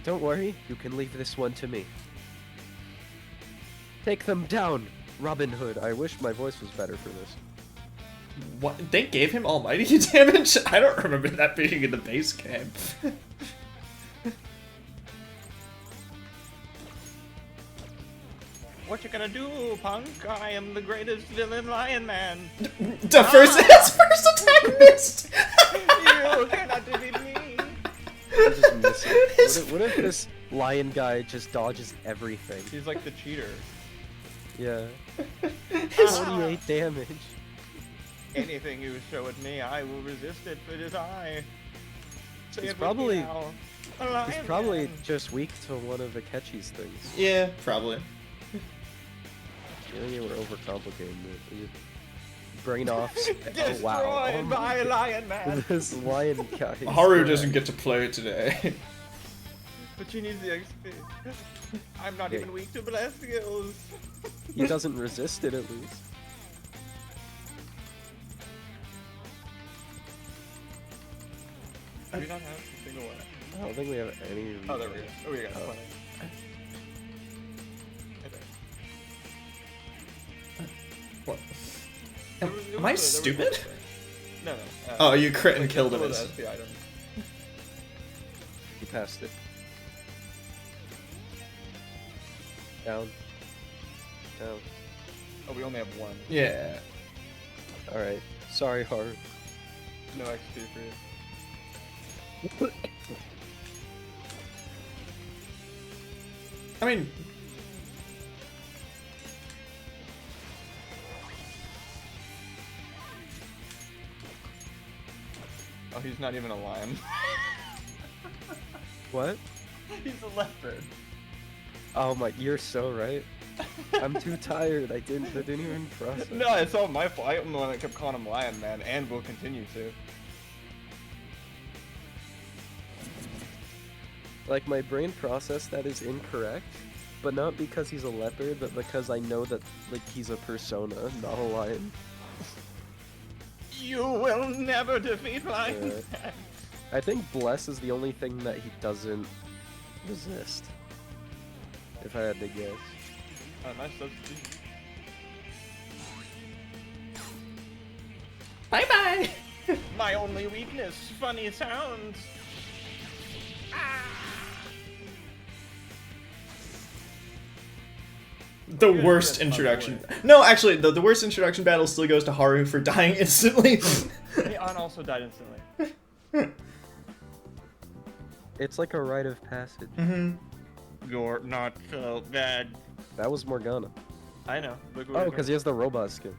Don't worry, you can leave this one to me. Take them down, Robin Hood. I wish my voice was better for this. What? They gave him almighty damage? I don't remember that being in the base game. What you gonna do, punk? I am the greatest villain, Lion Man. The his first attack missed! You cannot defeat me. I'm just missing. What if this lion guy just dodges everything? He's like the cheater. Yeah. His- 48 damage. Anything you show at me, I will resist it. It is I. Say He's it with me probably- now. He's Lion probably Man. just weak to one of Akechi's things. Yeah, probably. Yeah, we're overcomplicating it. Brain off. Destroyed Oh wow. Oh by my- Lion Man. This lion guy. is Haru bad. doesn't get to play today. But she needs the XP. I'm not Yeah. even weak to blast skills. He doesn't resist it at least. Do we not have a single one? I don't think we have any. Oh, there we go. Oh, we got Oh. plenty. Okay. What? There was- there Am I was a- there was stupid? something. No, no. Oh, you crit and like, killed him. some of as- the SP items. He passed it. Down. Down. Oh, we only have one. Yeah. Alright. Sorry, Haru. No XP for you. I mean, Oh, he's not even a lion. What? He's a leopard. Oh my, you're so right. I'm too tired. I didn't even process. No, it's all my fault. I'm the one that kept calling him Lion Man, and will continue to. Like, my brain processed that is incorrect, but not because he's a leopard, but because I know that, like, he's a persona, not a lion. You will never defeat lion. I think Bless is the only thing that he doesn't resist. If I had to guess. Oh, nice substitution. Bye-bye! My only weakness, funny sounds. The worst introduction. No, actually, the worst introduction battle still goes to Haru for dying instantly. Hey, An also died instantly. It's like a rite of passage. You're not so bad. That was Morgana. I know. Oh, because he has the robot skin.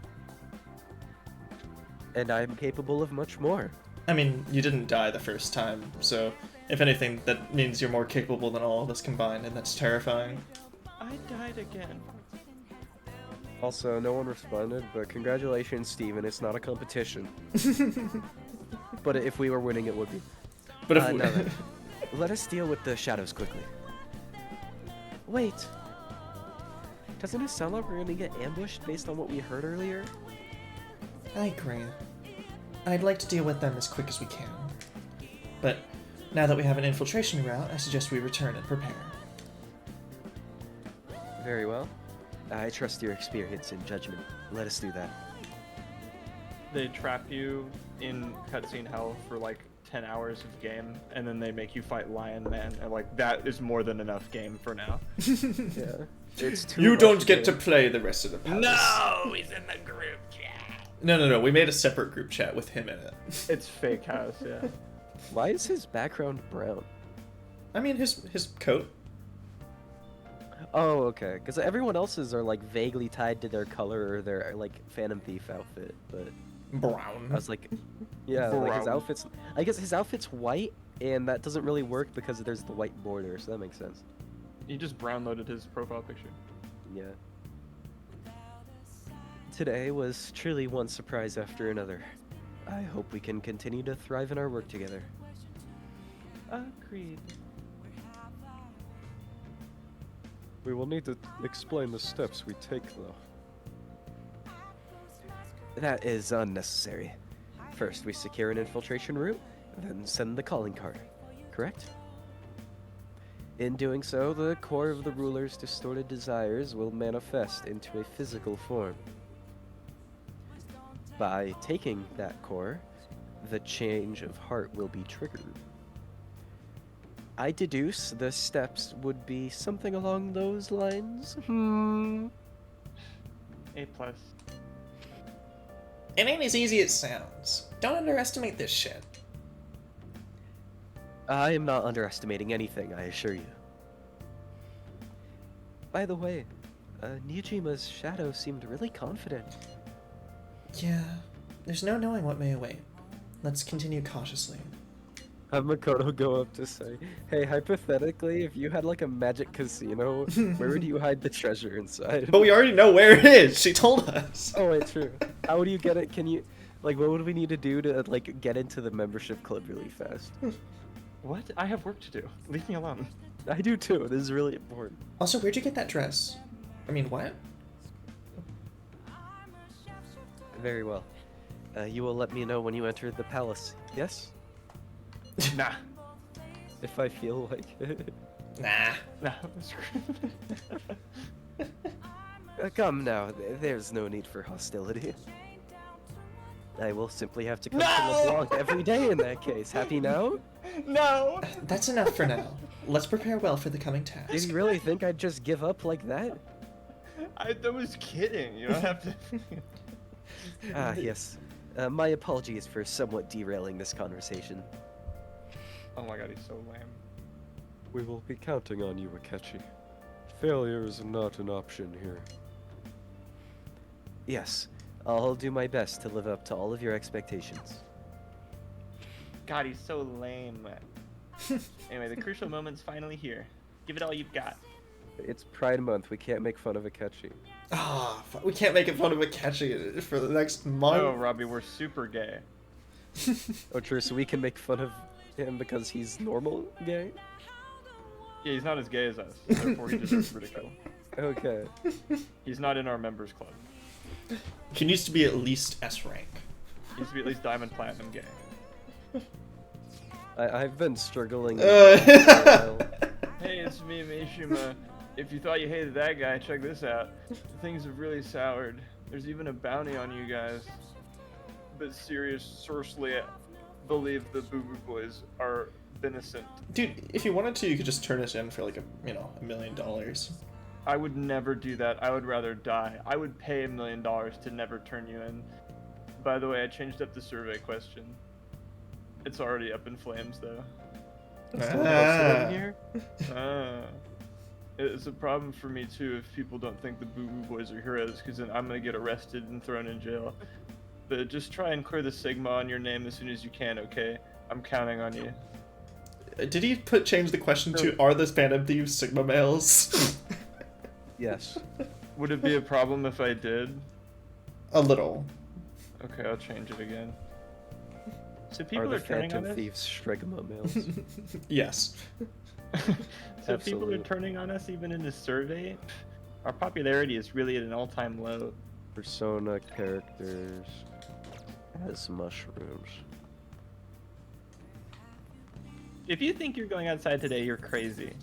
And I'm capable of much more. I mean, you didn't die the first time, so if anything, that means you're more capable than all of us combined, and that's terrifying. I died again. Also, no one responded, but congratulations, Steven. It's not a competition. But if we were winning, it would be. But if no, then. Let us deal with the shadows quickly. Wait. Doesn't it sound like we're gonna get ambushed based on what we heard earlier? I agree. I'd like to deal with them as quick as we can. But now that we have an infiltration route, I suggest we return and prepare. Very well. I trust your experience and judgment. Let us do that. They trap you in cutscene hell for like 10 hours of game, and then they make you fight Lion Man, and like that is more than enough game for now. Yeah. It's too You much don't get to game. play the rest of the palace. No, he's in the group chat. No. We made a separate group chat with him in it. It's fake house, yeah. Why is his background brown? I mean, his coat. Oh, okay. Because everyone else's are like vaguely tied to their color or their like Phantom Thief outfit, but Brown. I was like, yeah, like his Brown. outfit's. I guess his outfit's white, and that doesn't really work because there's the white border, so that makes sense. He just brown loaded his profile picture. Yeah. Today was truly one surprise after another. I hope we can continue to thrive in our work together. Agreed. We will need to explain the steps we take, though. That is unnecessary. First, we secure an infiltration route, then send the calling card. Correct? In doing so, the core of the ruler's distorted desires will manifest into a physical form. By taking that core, the change of heart will be triggered. I deduce the steps would be something along those lines. A+. It ain't as easy as it sounds. Don't underestimate this shit. I am not underestimating anything, I assure you. By the way, Nijima's shadow seemed really confident. Yeah, there's no knowing what may await. Let's continue cautiously. Have Makoto go up to say, hey, hypothetically, if you had like a magic casino, where would you hide the treasure inside? But we already know where it is. She told us. Oh, wait, true. How do you get it? Can you, like, what would we need to do to, like, get into the membership club really fast? What? I have work to do. Leave me alone. I do too. This is really important. Also, where'd you get that dress? I mean, what? Very well. You will let me know when you enter the palace, yes? Nah. If I feel like it. Nah. Nah. Come now, there's no need for hostility. I will simply have to come to No! LeBlanc every day in that case. Happy now? No! That's enough for now. Let's prepare well for the coming Did task. you really think I'd just give up like that? I was kidding. You don't have to. Ah, yes. My apologies for somewhat derailing this conversation. Oh my god, he's so lame. We will be counting on you, Akechi. Failure is not an option here. Yes, I'll do my best to live up to all of your expectations. God, he's so lame. Anyway, the crucial moment's finally here. Give it all you've got. It's Pride Month, we can't make fun of Akechi. Ah, we can't make fun of Akechi for the next month. Oh, Robbie, we're super gay. Oh, true, so we can make fun of him because he's normal gay? Yeah, he's not as gay as us, therefore he deserves ridicule. Okay. He's not in our members club. He needs to be at least S rank. He needs to be at least Diamond Platinum gay. I've been struggling with that for a while. Hey, it's me, Mishima. If you thought you hated that guy, check this out. Things have really soured. There's even a bounty on you guys. But seriously, believe the Boo Boo Boys are innocent. Dude, if you wanted to, you could just turn us in for like $1 million. I would never do that. I would rather die. I would pay $1 million to never turn you in. By the way, I changed up the survey question. It's already up in flames, though. Here? It's a problem for me, too, if people don't think the Boo Boo Boys are heroes, because then I'm going to get arrested and thrown in jail. But just try and clear the Sigma on your name as soon as you can, okay? I'm counting on you. Did he change the question to, are the Phantom Thieves Sigma males? Yes. Would it be a problem if I did? A little. Okay, I'll change it again. So Are people the are turning on Phantom us? Thieves Strigma males? Yes. So people are Absolutely. turning on us even in this survey? Our popularity is really at an all-time low. Persona characters as mushrooms. If you think you're going outside today, you're crazy.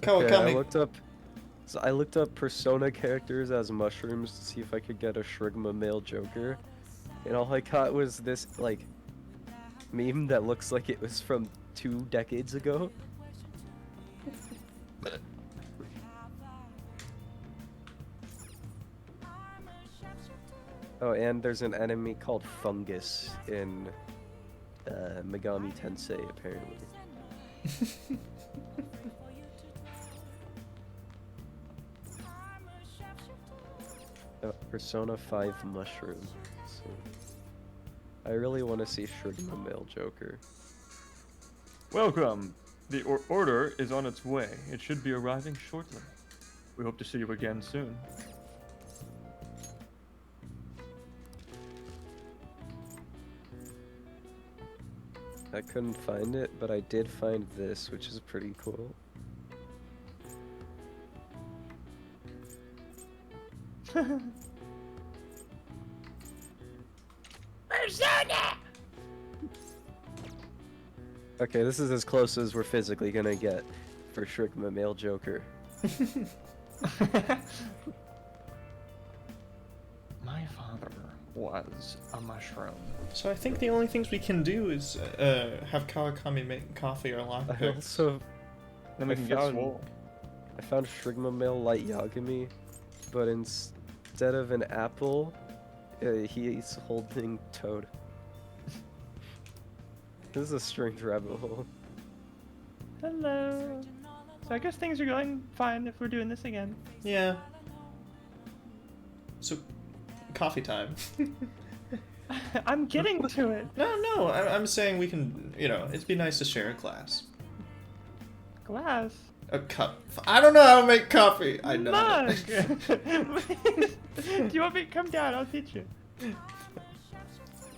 Okay, I Kawakami. looked up persona characters as mushrooms to see if I could get a Shrigma male Joker, and all I got was this like meme that looks like it was from 2 decades ago. Oh, and there's an enemy called Fungus in Megami Tensei, apparently. Persona 5 Mushroom. So, I really want to see Shrigma male Joker. Welcome. The order is on its way. It should be arriving shortly. We hope to see you again soon. I couldn't find it, but I did find this, which is pretty cool. Okay, this is as close as we're physically gonna get for Shrigma male Joker. My father was a mushroom. So I think the only things we can do is have Kawakami make coffee or I lockpicks. also Then we I can get found- swole. I found Shrigma male Light Yagami, but instead of an apple, he's holding Toad. This is a strange rabbit hole. Hello. So I guess things are going fine if we're doing this again. Yeah. So, coffee time. I'm getting to it. No, I'm saying we can, it'd be nice to share a glass. Glass. A cup. I don't know how to make coffee. I know. Mug. Do you want me to come down? I'll teach you.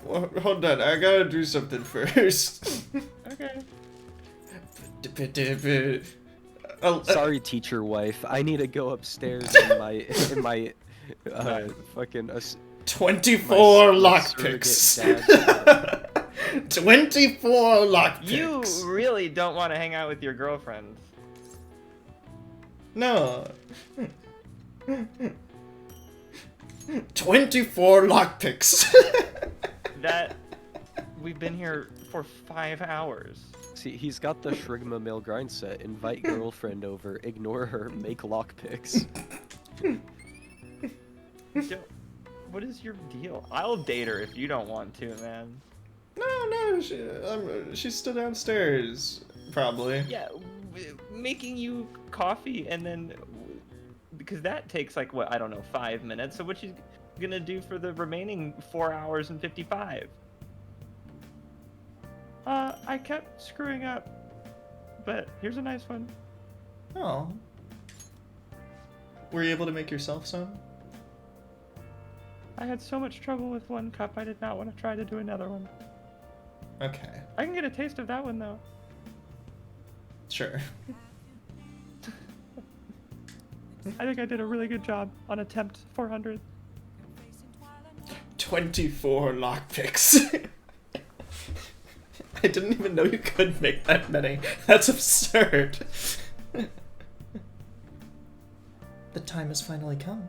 Well, hold on, I gotta do something first. Okay. Sorry, teacher wife. I need to go upstairs in my fucking 24 my lockpicks. surrogate dad's 24 lockpicks. You really don't want to hang out with your girlfriends. No. 24 lockpicks. That we've been here for 5 hours. See, he's got the Shrigma male grind set. Invite girlfriend over, ignore her, make lockpicks. What is your deal? I'll date her if you don't want to, man. No, she's still downstairs, probably. Yeah, making you coffee and then because that takes like what, I don't know, 5 minutes. So what you gonna do for the remaining 4 hours and 55? I kept screwing up, but here's a nice one. Oh. Were you able to make yourself some? I had so much trouble with one cup, I did not want to try to do another one. Okay. I can get a taste of that one though. Sure. I think I did a really good job on attempt 400. 24 lockpicks. I didn't even know you could make that many. That's absurd. The time has finally come.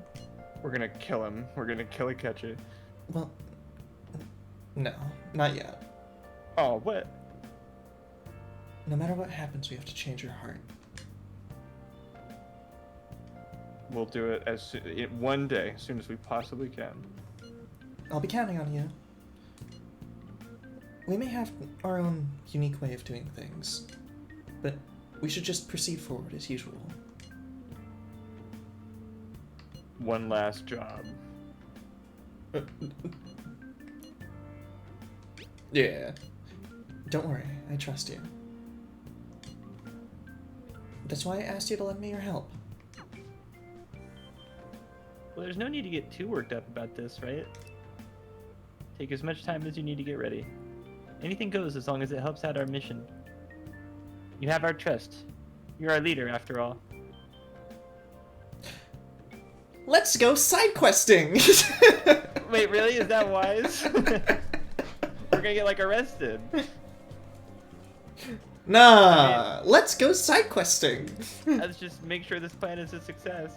We're gonna kill him. We're gonna kill Akechi. Well, no, not yet. Oh, what? No matter what happens, we have to change your heart. We'll do it one day, as soon as we possibly can. I'll be counting on you. We may have our own unique way of doing things, but we should just proceed forward as usual. One last job. Yeah. Don't worry, I trust you. That's why I asked you to lend me your help. Well, there's no need to get too worked up about this, right? Take as much time as you need to get ready. Anything goes as long as it helps out our mission. You have our trust. You're our leader, after all. Let's go side questing! Wait, really? Is that wise? We're gonna get, like, arrested. Nah, let's go side questing! Let's just make sure this plan is a success.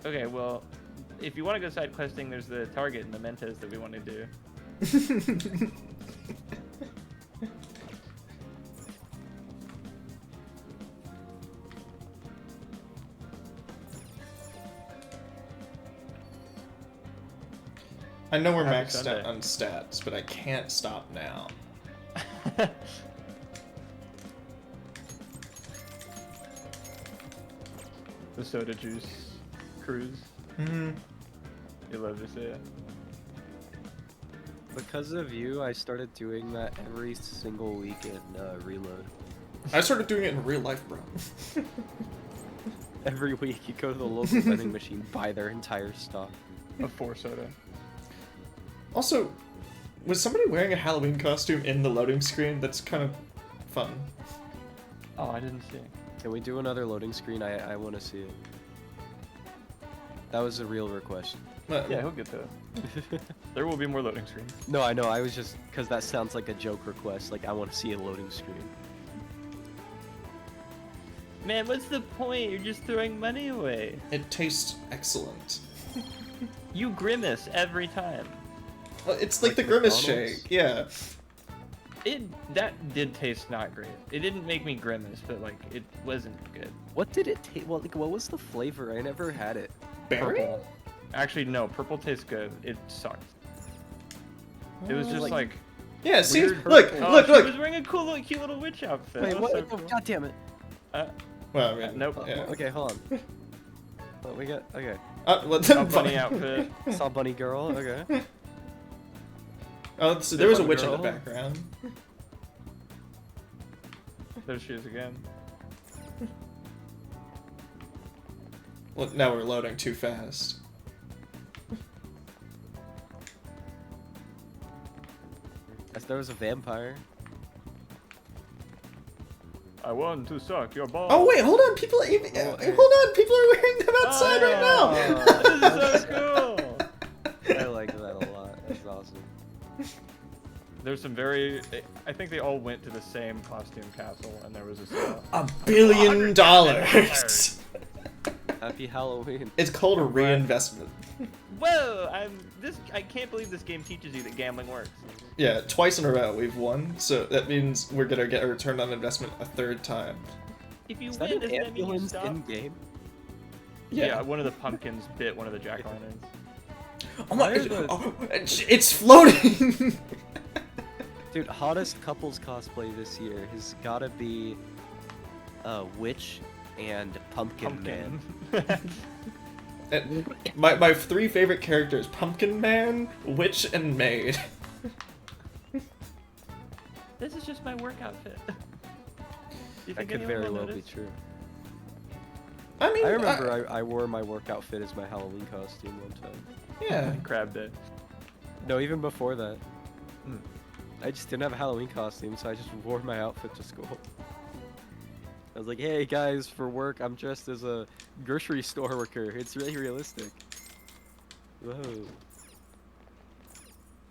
Okay, well, if you want to go side questing, there's the target and mementos that we want to do. I know we're Happy maxed Sunday. out on stats, but I can't stop now. The soda juice cruise. Mm-hmm. You love to see it. Because of you, I started doing that every single week in Reload. I started doing it in real life, bro. Every week, you go to the local vending machine, buy their entire stock. A 4 soda. Also, was somebody wearing a Halloween costume in the loading screen? That's kind of fun. Oh, I didn't see. Can we do another loading screen? I want to see it. That was a real request. Yeah, he'll get to it. There will be more loading screens. No, I know. I was just because that sounds like a joke request. Like I want to see a loading screen. Man, what's the point? You're just throwing money away. It tastes excellent. You grimace every time. Well, it's like the Grimace shake, yeah. That did taste not great. It didn't make me grimace, but like it wasn't good. What did it taste? Well, like what was the flavor? I never had it. Berry? Purple. Actually, no. Purple tastes good. It sucked. It was just like Yeah, see, weird look, purple. look, She look. was wearing a cute little witch outfit. Wait, That was what? so cool. God damn it. Well, I mean, Nope. Yeah. Okay, hold on. What we got? Okay. Well, a bunny outfit. Saw bunny girl. Okay. Oh, so there was a Bunny witch in the girl. background. There she is again. Well, now we're loading too fast. Yes, there was a vampire. I want to suck your balls. Oh wait, hold on, people. Hold on, people are wearing them outside right now. This is so cool. I like that a lot. That's awesome. There's some very. I think they all went to the same costume castle, and there was a sale. $1 billion. Happy Halloween. It's called a reinvestment. Whoa! I can't believe this game teaches you that gambling works. Yeah, twice in a row we've won, so that means we're gonna get a return on investment a third time. If you Is that win, an doesn't that mean you ambulance stop? in game? Yeah, one of the pumpkins bit one of the jack-o'-lanterns. Oh my! Why are the- Oh, it's floating. Dude, hottest couples cosplay this year has gotta be Witch and Pumpkin Man. And my 3 favorite characters: Pumpkin Man, Witch, and Maid. This is just my work outfit. Do you That think could anyone very will well be notice? true. I mean, I remember I wore my work outfit as my Halloween costume one time. Yeah. Crab day. No, even before that. I just didn't have a Halloween costume, so I just wore my outfit to school. I was like, hey guys, for work, I'm dressed as a grocery store worker. It's really realistic. Whoa.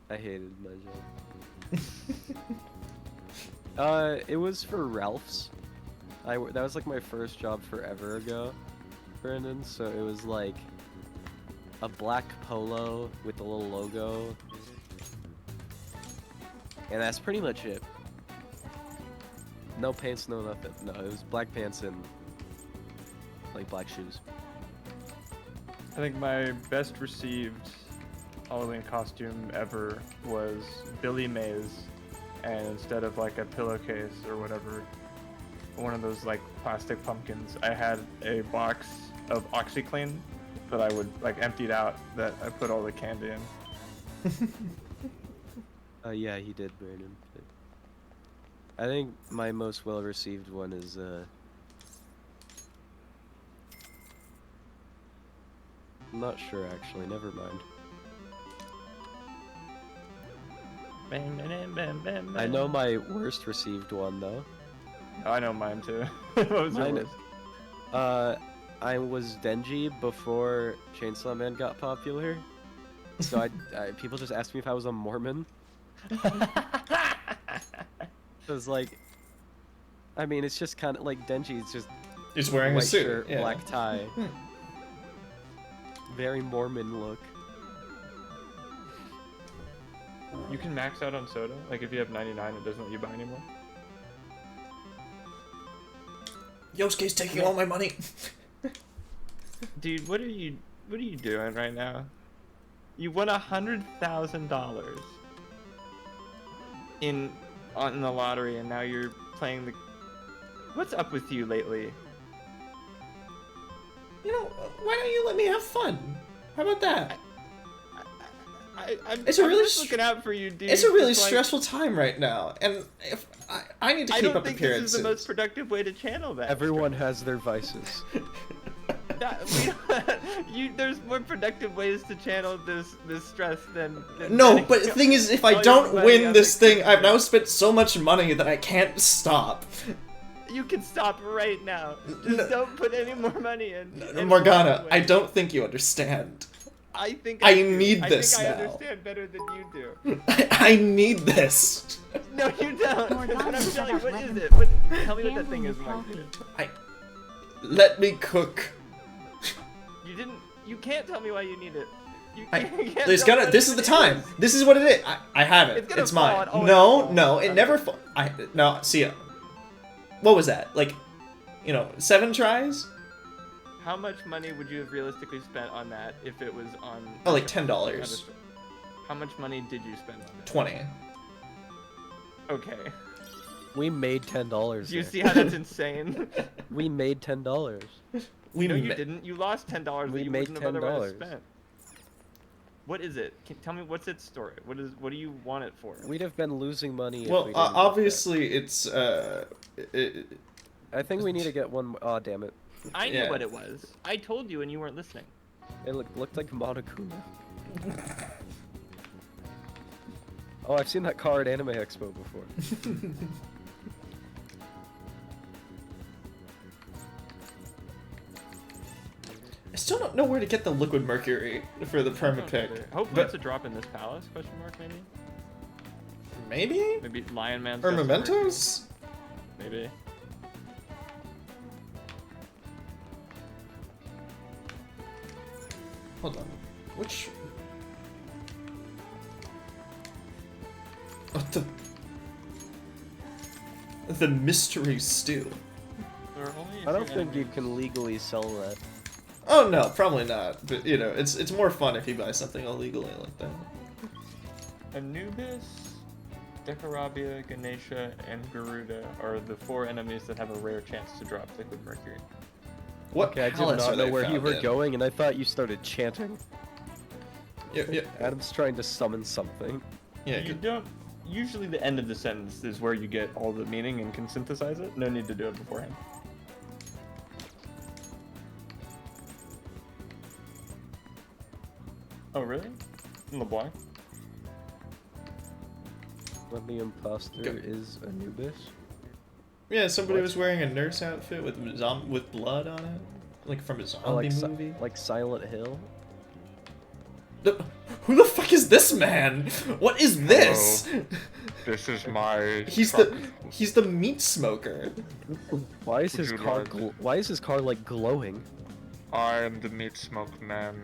I hated my job. It was for Ralph's. That was like my first job forever ago, Brandon. So it was like a black polo with a little logo. And that's pretty much it. No pants, no nothing. No, it was black pants and like black shoes. I think my best received Halloween costume ever was Billy Mays, and instead of like a pillowcase or whatever, one of those like plastic pumpkins, I had a box of OxyClean that I would like emptied out that I put all the candy in. Yeah, he did, Brandon. I think my most well-received one is I'm not sure actually. Never mind. I know my worst received one though. Oh, I know mine too. What was your Mine- worst? I was Denji before Chainsaw Man got popular, so I people just asked me if I was a Mormon. It was like, I mean, it's just kind of like Denji's just He's wearing a white suit. shirt, Yeah. black tie, very Mormon look. You can max out on soda. Like if you have 99, it doesn't let you buy anymore. Yosuke's taking all my money. Dude, what are you doing right now? You won $100,000 on the lottery, and now you're playing the. What's up with you lately? You know, why don't you let me have fun? How about that? I'm It's a really just looking out for you, dude. It's a really It's like, stressful time right now, and if I need to keep up I don't think this appearances. is the most productive way to channel that. Everyone has their vices. There's more productive ways to channel this stress than No, betting but the thing is, if I all your don't money win on this the thing, I've now spent so much money that I can't stop. You can stop right now. Just don't put any more money in. Morgana, I don't think you understand. I think I do. need this I think now. I understand better than you do. I need this. No, you don't. Morgana, What I'm telling you, what let is him it? cook. Tell me what that thing Gambling is. is healthy. Let me cook. You didn't. You can't tell me why you need it. You I, can't there's tell me gotta. what This it is the time. is. This is what it is. I have it. It's gonna It's fall, mine. it always No, falls. no, it Okay. never fall. No. See ya. What was that? Like, 7 tries? How much money would you have realistically spent on that if it was on? Oh, like $10. How much money did you spend on it? 20. Okay. We made $10. Do you there. see how that's insane? We made $10. No, you didn't. You lost $10 We that you made wouldn't have otherwise $10. spent. What is it? Tell me what's its story. What do you want it for? We'd have been losing money. If we Well, didn't get that. obviously, it's I think we need to get one. Aw, damn it! I knew Yeah. what it was. I told you and you weren't listening. It looked like Monokuma. Oh, I've seen that car at Anime Expo before. I still don't know where to get the liquid mercury for the perma pick. Hopefully But it's a drop in this palace? Question mark maybe. maybe Maybe Lion Man's. or got some mementos. mercury. Maybe. Hold on. Which? What the mystery stew. There are only a I don't few think you enemies. can legally sell that. Oh no, probably not. But it's more fun if you buy something illegally like that. Anubis, Dekarabia, Ganesha, and Garuda are the 4 enemies that have a rare chance to drop liquid mercury. What Okay, I did palace not are know they where you found were in? going, and I thought you started chanting. Yeah. Adam's trying to summon something. Yeah. You don't. Usually, the end of the sentence is where you get all the meaning and can synthesize it. No need to do it beforehand. Oh really? In LeBlanc? when the imposter is Anubis? Yeah, somebody What? was wearing a nurse outfit with with blood on it, like from a zombie movie. Like Silent Hill? Who the fuck is this man? What is this? This is my. He's truck. he's the meat smoker. Why is his Would you car like- why is his car like glowing? I am the meat smoke man.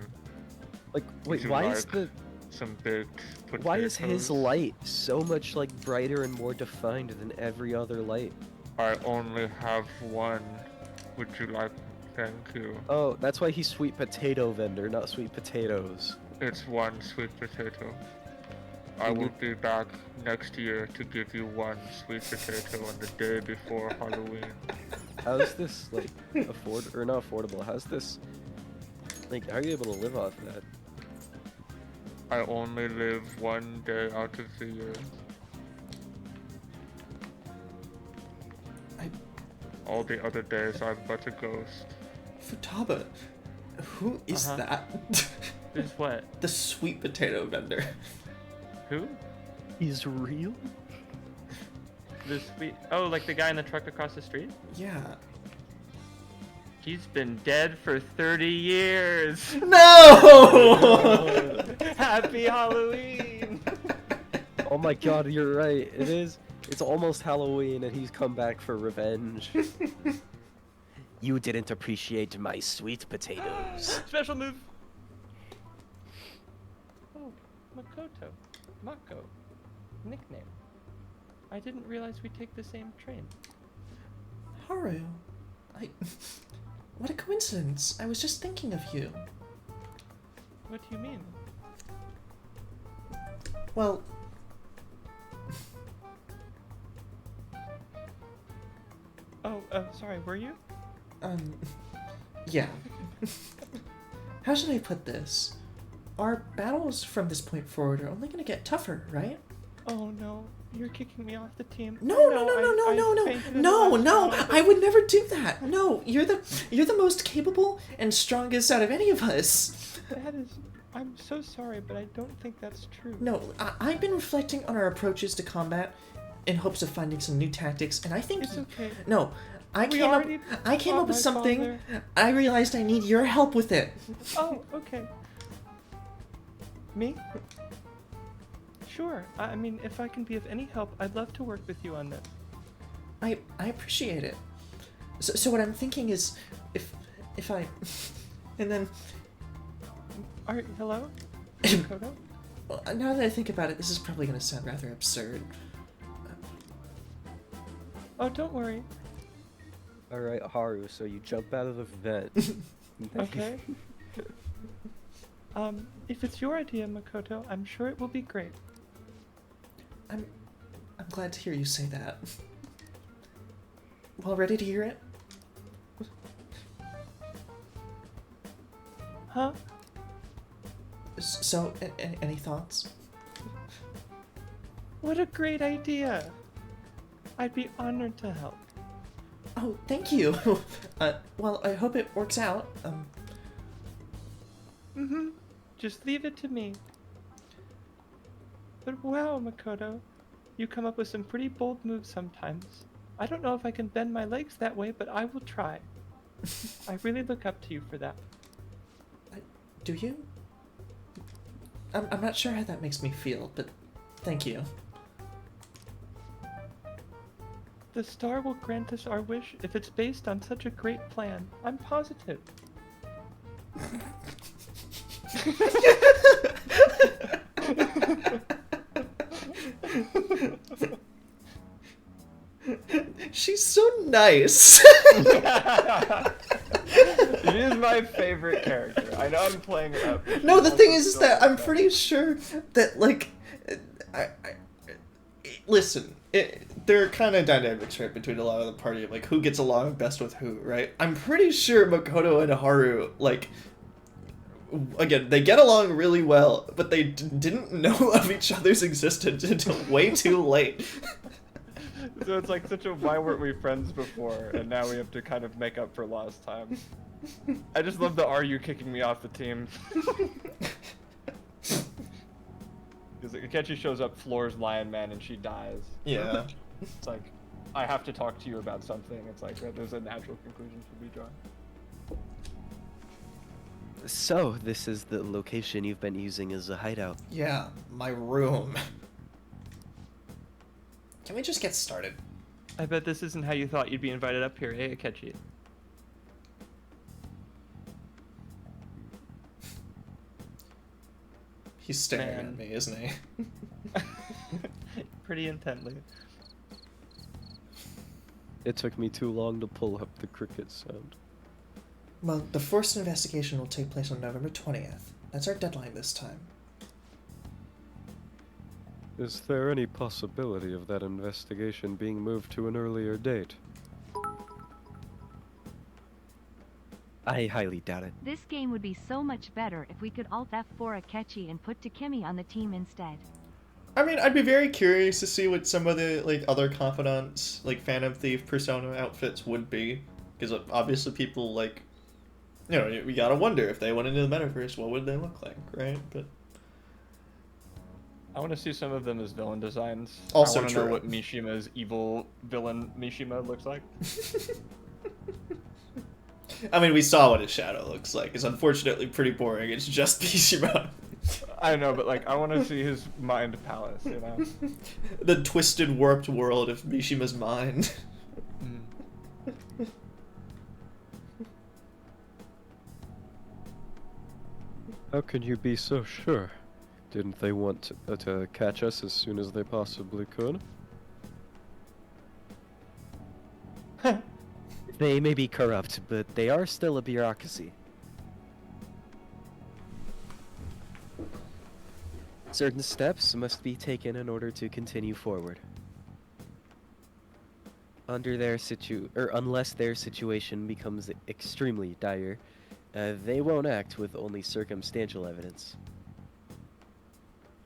Like Would wait, you why is like the Some big potatoes. why is his light so much like brighter and more defined than every other light? I only have one. Would you like? Thank you. Oh, that's why he's sweet potato vendor, not sweet potatoes. It's one sweet potato. I will be back next year to give you one sweet potato on the day before Halloween. How's this like not affordable? How's this like how are you able to live off that? I only live one day out of the year. All the other days I'm but a ghost. Futaba, who is that? Who's what? The sweet potato vendor. Who? He's real? The sweet. Oh, like the guy in the truck across the street? Yeah. He's been dead for 30 years. No! Happy Halloween! Oh my god, you're right. It is. It's almost Halloween and he's come back for revenge. You didn't appreciate my sweet potatoes. Special move. Oh, Makoto. Mako. Nickname. I didn't realize we take the same train. Haru, what a coincidence. I was just thinking of you. What do you mean? Well, Oh, sorry, were you? yeah. How should I put this? Our battles from this point forward are only gonna get tougher, right? Oh no, you're kicking me off the team. No, I no, know, no, no, no, I no, no, fainted in the no, last no! round. I would never do that. No, you're the most capable and strongest out of any of us. That is... I'm so sorry, but I don't think that's true. No, I've been reflecting on our approaches to combat in hopes of finding some new tactics, and I think It's okay. no, I We came up already fought with my something. father. I realized I need your help with it. Oh, okay. Me? Sure. I mean, if I can be of any help, I'd love to work with you on this. I appreciate it. So what I'm thinking is, if I, and then Hello? Makoto? well, now that I think about it, this is probably gonna sound rather absurd. Oh, don't worry. Alright, Haru, so you jump out of the vent. Okay. If it's your idea, Makoto, I'm sure it will be great. I'm glad to hear you say that. Well, ready to hear it? Huh? So, any thoughts? What a great idea! I'd be honored to help. Oh, thank you. Well, I hope it works out. Just leave it to me. But wow, Makoto, you come up with some pretty bold moves sometimes. I don't know if I can bend my legs that way, but I will try. I really look up to you for that. Do you? I'm not sure how that makes me feel, but thank you. The star will grant us our wish if it's based on such a great plan. I'm positive. She's so nice. She is my favorite character. I know I'm playing it up. No, the thing is that I'm pretty sure that, like, listen, there are kind of dynamics, right, between a lot of the party, like, who gets along best with who, right? I'm pretty sure Makoto and Haru, like, again, they get along really well, but they didn't know of each other's existence until way too late. So it's like such a why weren't we friends before, and now we have to kind of make up for lost time. I just love the "Are you kicking me off the team?" Because Akechi shows up, floors Lion Man, and she dies. Yeah. It's like, I have to talk to you about something. It's like, there's a natural conclusion to be drawn. So, this is the location you've been using as a hideout. Yeah, my room. Can we just get started? I bet this isn't how you thought you'd be invited up here, eh, Akechi? He's staring Man. at me, isn't he? Pretty intently. It took me too long to pull up the cricket sound. Well, the first investigation will take place on November 20th. That's our deadline this time. Is there any possibility of that investigation being moved to an earlier date? I highly doubt it. This game would be so much better if we could Alt F4 Akechi and put Takemi on the team instead. I mean, I'd be very curious to see what some of the like other confidants, like Phantom Thief persona outfits would be, because obviously people like, you know, we gotta wonder if they went into the metaverse, what would they look like, right? But I want to see some of them as villain designs. Also I want to know true. what Mishima's evil villain Mishima looks like. I mean, we saw what his shadow looks like. It's unfortunately pretty boring. It's just Mishima. I know, but like, I want to see his mind palace, you know? The twisted, warped world of Mishima's mind. How can you be so sure? Didn't they want to catch us as soon as they possibly could? They may be corrupt, but they are still a bureaucracy. Certain steps must be taken in order to continue forward. Unless their situation becomes extremely dire, they won't act with only circumstantial evidence.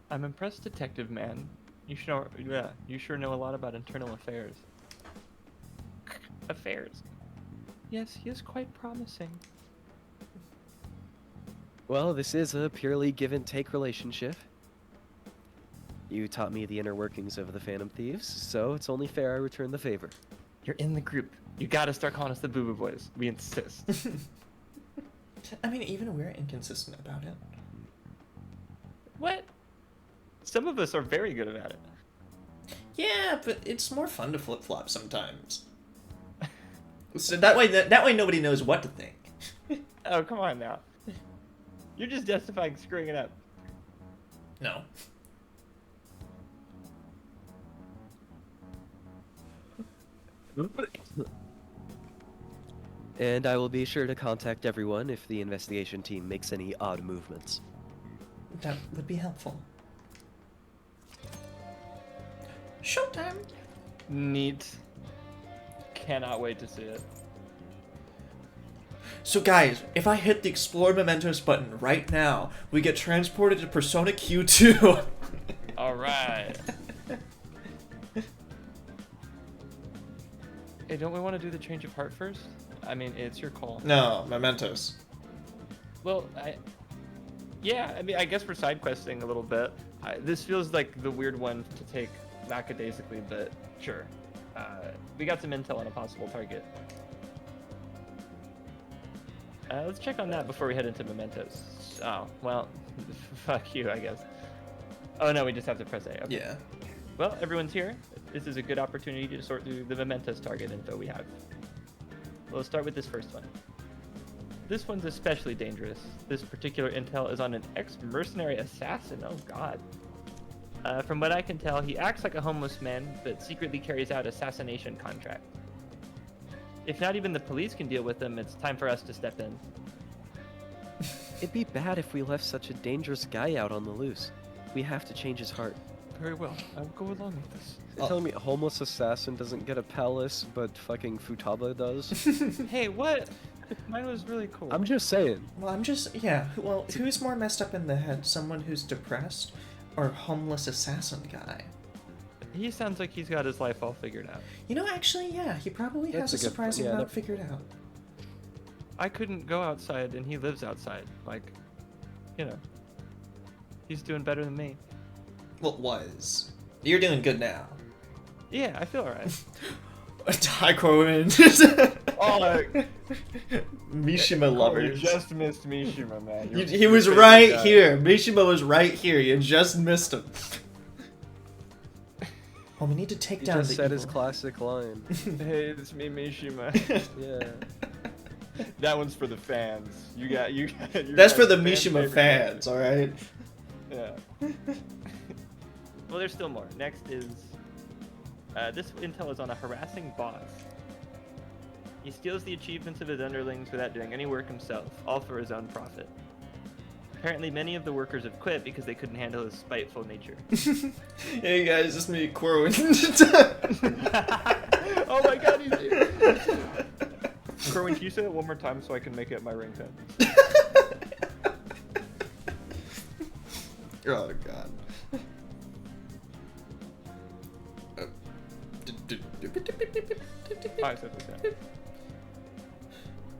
I'm impressed, Detective Man. You sure know a lot about internal affairs. Affairs. Yes, he is quite promising. Well, this is a purely give-and-take relationship. You taught me the inner workings of the Phantom Thieves, so it's only fair I return the favor. You're in the group. You gotta start calling us the Boo Boo Boys. We insist. I mean, even we're inconsistent about it. What? Some of us are very good at it. Yeah, but it's more fun to flip-flop sometimes. So that way nobody knows what to think. Oh, come on now. You're just justifying screwing it up. No. And I will be sure to contact everyone if the investigation team makes any odd movements. That would be helpful. Showtime! Neat. Cannot wait to see it. So guys, if I hit the Explore Mementos button right now, we get transported to Persona Q2. Alright. Hey, don't we want to do the change of heart first? I mean, it's your call. No, Mementos. Well, yeah, I mean, I guess we're side questing a little bit. This feels like the weird one to take lackadaisically, but sure. We got some intel on a possible target. Let's check on that before we head into Mementos. Oh, well, fuck you, I guess. Oh no, we just have to press A. Okay. Yeah. Well, everyone's here. This is a good opportunity to sort through the Mementos target info we have. We'll start with this first one. This one's especially dangerous. This particular intel is on an ex-mercenary assassin. Oh god. From what I can tell, he acts like a homeless man, but secretly carries out assassination contracts. If not even the police can deal with him, it's time for us to step in. It'd be bad if we left such a dangerous guy out on the loose. We have to change his heart. Very well. I'll go along with this. You're telling me a homeless assassin doesn't get a palace, but fucking Futaba does? Hey, what? Mine was really cool. I'm just saying. Well, well, who's more messed up in the head? Someone who's depressed or homeless assassin guy? He sounds like he's got his life all figured out. You know, actually, yeah, he probably That's has a a good- surprising yeah, amount that- figured out. I couldn't go outside, and he lives outside. Like, you know, he's doing better than me. Well, was. You're doing good now. Yeah, I feel alright. Hi, Corwin. Oh, Mishima lovers. You just missed Mishima, man. He was right here. Mishima was right here. You just missed him. Oh, we need to take He down just the said evil. his classic line. Hey, it's me, Mishima. Yeah. That one's for the fans. You got. That's for the Mishima fans, alright? Yeah. Well, there's still more. Next is this intel is on a harassing boss. He steals the achievements of his underlings without doing any work himself, all for his own profit. Apparently, many of the workers have quit because they couldn't handle his spiteful nature. Hey guys, it's me, Corwin. Oh my god, he's here. Corwin, can you say that one more time so I can make it my ringtone? Oh god. I said this.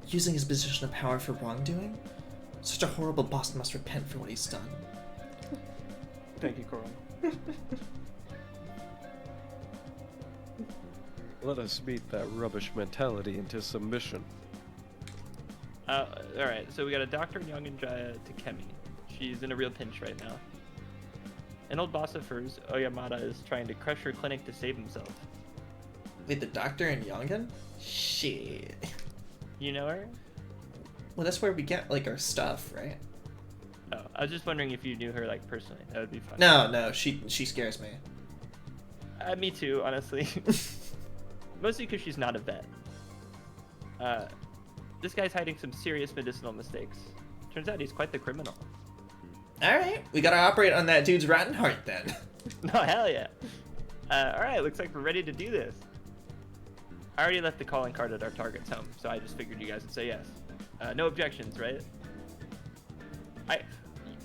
Using his position of power for wrongdoing? Such a horrible boss must repent for what he's done. Thank you, Corwin. Let us beat that rubbish mentality into submission. Alright, so we got a Dr. Younginjaya Takemi. She's in a real pinch right now. An old boss of hers, Oyamada, is trying to crush her clinic to save himself. Wait, the doctor in Yongan? Shit. You know her? Well, that's where we get, like, our stuff, right? Oh, I was just wondering if you knew her, like, personally. That would be fun. No, she scares me. Me too, honestly. Mostly because she's not a vet. This guy's hiding some serious medicinal mistakes. Turns out he's quite the criminal. Alright, we gotta operate on that dude's rotten heart then. No, hell yeah. Alright, looks like we're ready to do this. I already left the calling card at our target's home, so I just figured you guys would say yes. No objections, right?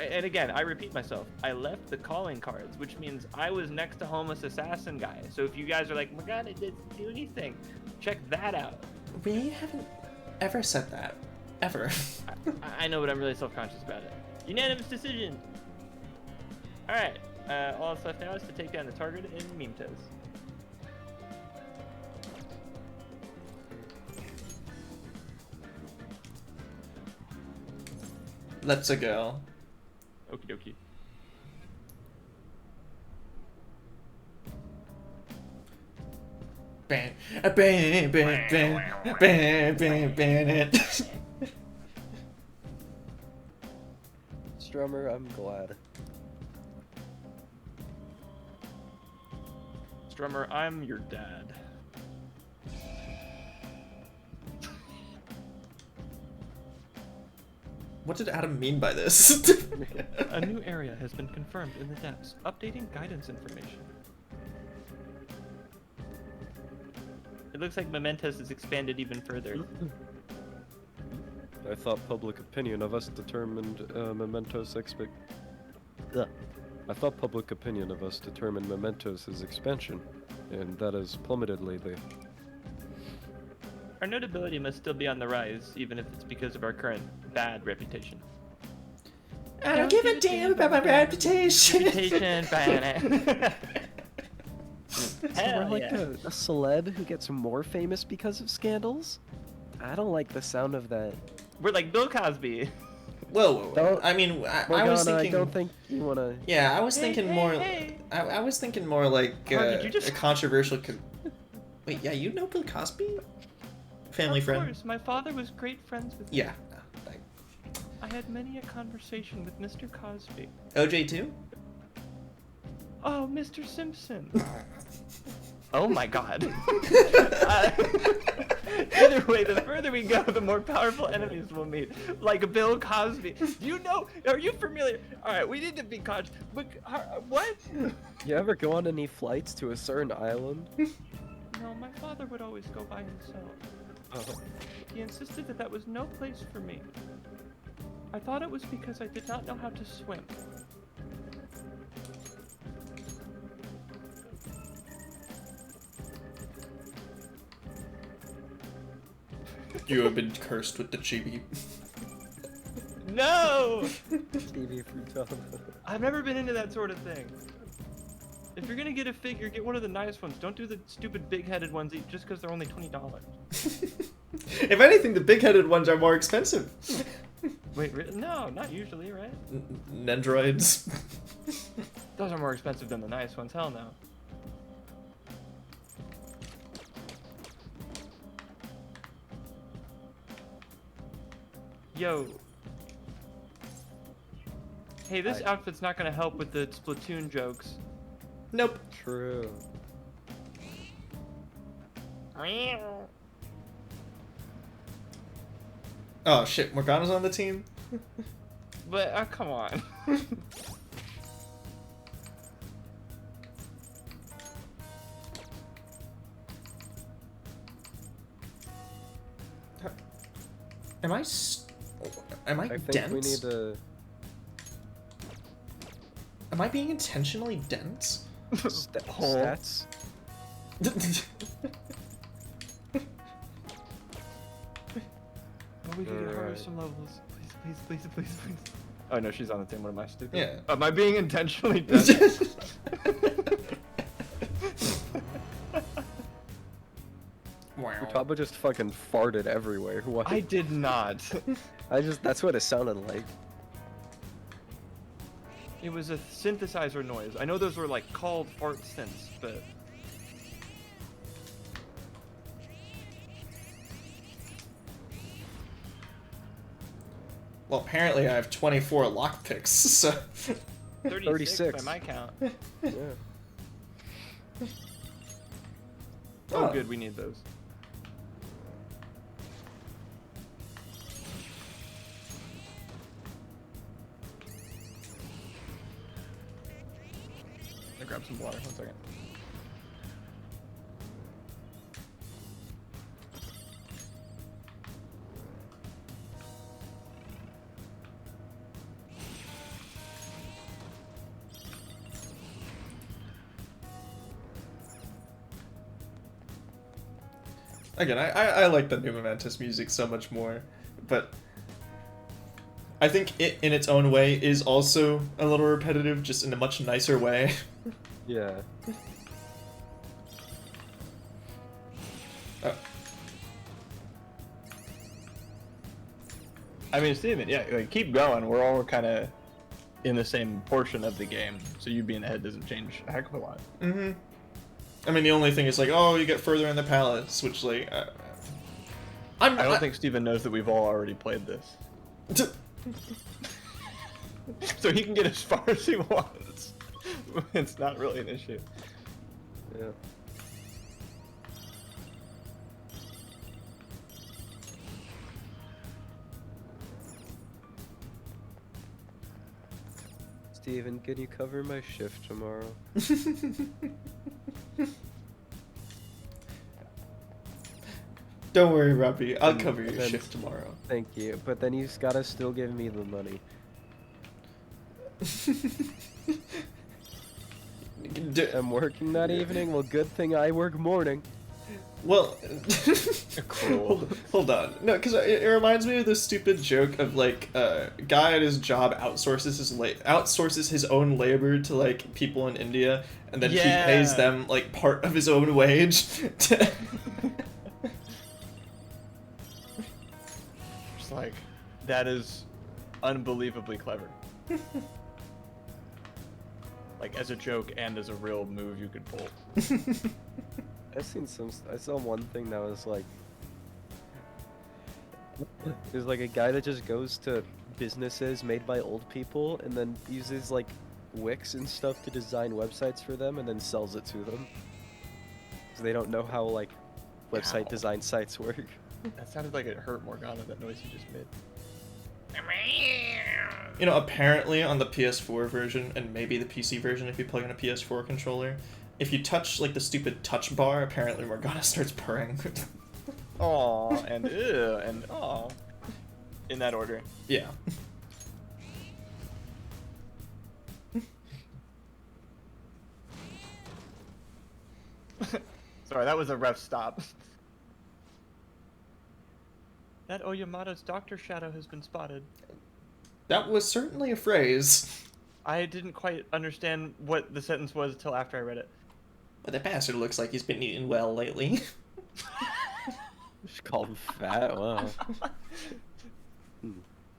And again, I repeat myself. I left the calling cards, which means I was next to homeless assassin guy. So if you guys are like, my god, it didn't do anything, check that out. We haven't ever said that. Ever. I know, but I'm really self-conscious about it. Unanimous decision! Alright, all that's left now is to take down the target in Memetos. Let's go. Okie dokie. Ban it. Strummer, I'm glad. Strummer, I'm your dad. What did Adam mean by this? A new area has been confirmed in the depths. Updating guidance information. It looks like Mementos is expanded even further. I thought public opinion of us determined Mementos I thought public opinion of us determined Mementos' expansion, and that has plummeted lately. Our notability must still be on the rise, even if it's because of our current bad reputation. I don't give a damn about my reputation. Reputation, So Hell we're like yeah. a celeb who gets more famous because of scandals? I don't like the sound of that. We're like Bill Cosby. Whoa. Don't- I mean, I Morgana, was thinking. I don't think you wanna... Yeah, I was Hey, thinking hey, more. hey. I was thinking more like Did you just- a controversial. Wait, yeah, you know Bill Cosby? Family Of friend. course, my father was great friends with. Yeah. I had many a conversation with Mr. Cosby. OJ too? Oh, Mr. Simpson. Oh my god. Either way, the further we go, the more powerful enemies we'll meet. Like Bill Cosby. You know, are you familiar? Alright, we need to be conscious. But, what? You ever go on any flights to a certain island? No, my father would always go by himself. Oh. He insisted that that was no place for me. I thought it was because I did not know how to swim. You have been cursed with the chibi. No! TV Frutana. I've never been into that sort of thing. If you're gonna get a figure, get one of the nice ones. Don't do the stupid big-headed ones just because they're only $20. If anything, the big-headed ones are more expensive. Wait, no, not usually, right? Nendroids. Those are more expensive than the nice ones. Hell no. Yo. Hey, this outfit's not gonna help with the Splatoon jokes. Nope. True. Oh shit, Morgana's on the team? But, come on. Am I I think dense? we need to. Am I being intentionally dense? Stats? Oh, we can get her some levels. Please. Oh no, she's on the team. What am I stupid? Yeah. Am I being intentionally dense? Wow. Futaba just fucking farted everywhere. What? I did not. That's what it sounded like. It was a synthesizer noise. I know those were like called fart synths, but. Well, apparently I have 24 lockpicks, so... 36 by my count. Yeah. Oh, good, we need those. I'll grab some water, 1 second. Again, I like the new Momentous music so much more, but I think it, in its own way, is also a little repetitive, just in a much nicer way. Yeah. I mean, Steven, yeah, like, keep going. We're all kind of in the same portion of the game, so you being ahead doesn't change a heck of a lot. Mm-hmm. I mean, the only thing is like, oh, you get further in the palace, which like, I don't think Steven knows that we've all already played this. So he can get as far as he wants. It's not really an issue. Yeah. Steven, can you cover my shift tomorrow? Don't worry, Robbie. I'll cover your shift tomorrow. Thank you, but then you've gotta still give me the money. I'm working that evening. Well, good thing I work morning. Well, hold on. No, because it reminds me of this stupid joke of like a guy at his job outsources his own labor to like people in India, and then he pays them like part of his own wage. Just like, that is unbelievably clever. Like, as a joke and as a real move you could pull. I saw one thing that was like, there's like a guy that just goes to businesses made by old people and then uses like Wix and stuff to design websites for them and then sells it to them. So they don't know how like website design sites work. That sounded like it hurt Morgana, that noise you just made. You know, apparently on the PS4 version, and maybe the PC version if you plug in a PS4 controller, if you touch like the stupid touch bar, apparently Morgana starts purring. Aw, and ew, and aw. In that order. Yeah. Sorry, that was a rough stop. That Oyamada's Dr. Shadow has been spotted. That was certainly a phrase. I didn't quite understand what the sentence was until after I read it. But the bastard looks like he's been eating well lately. Just called him fat. Wow.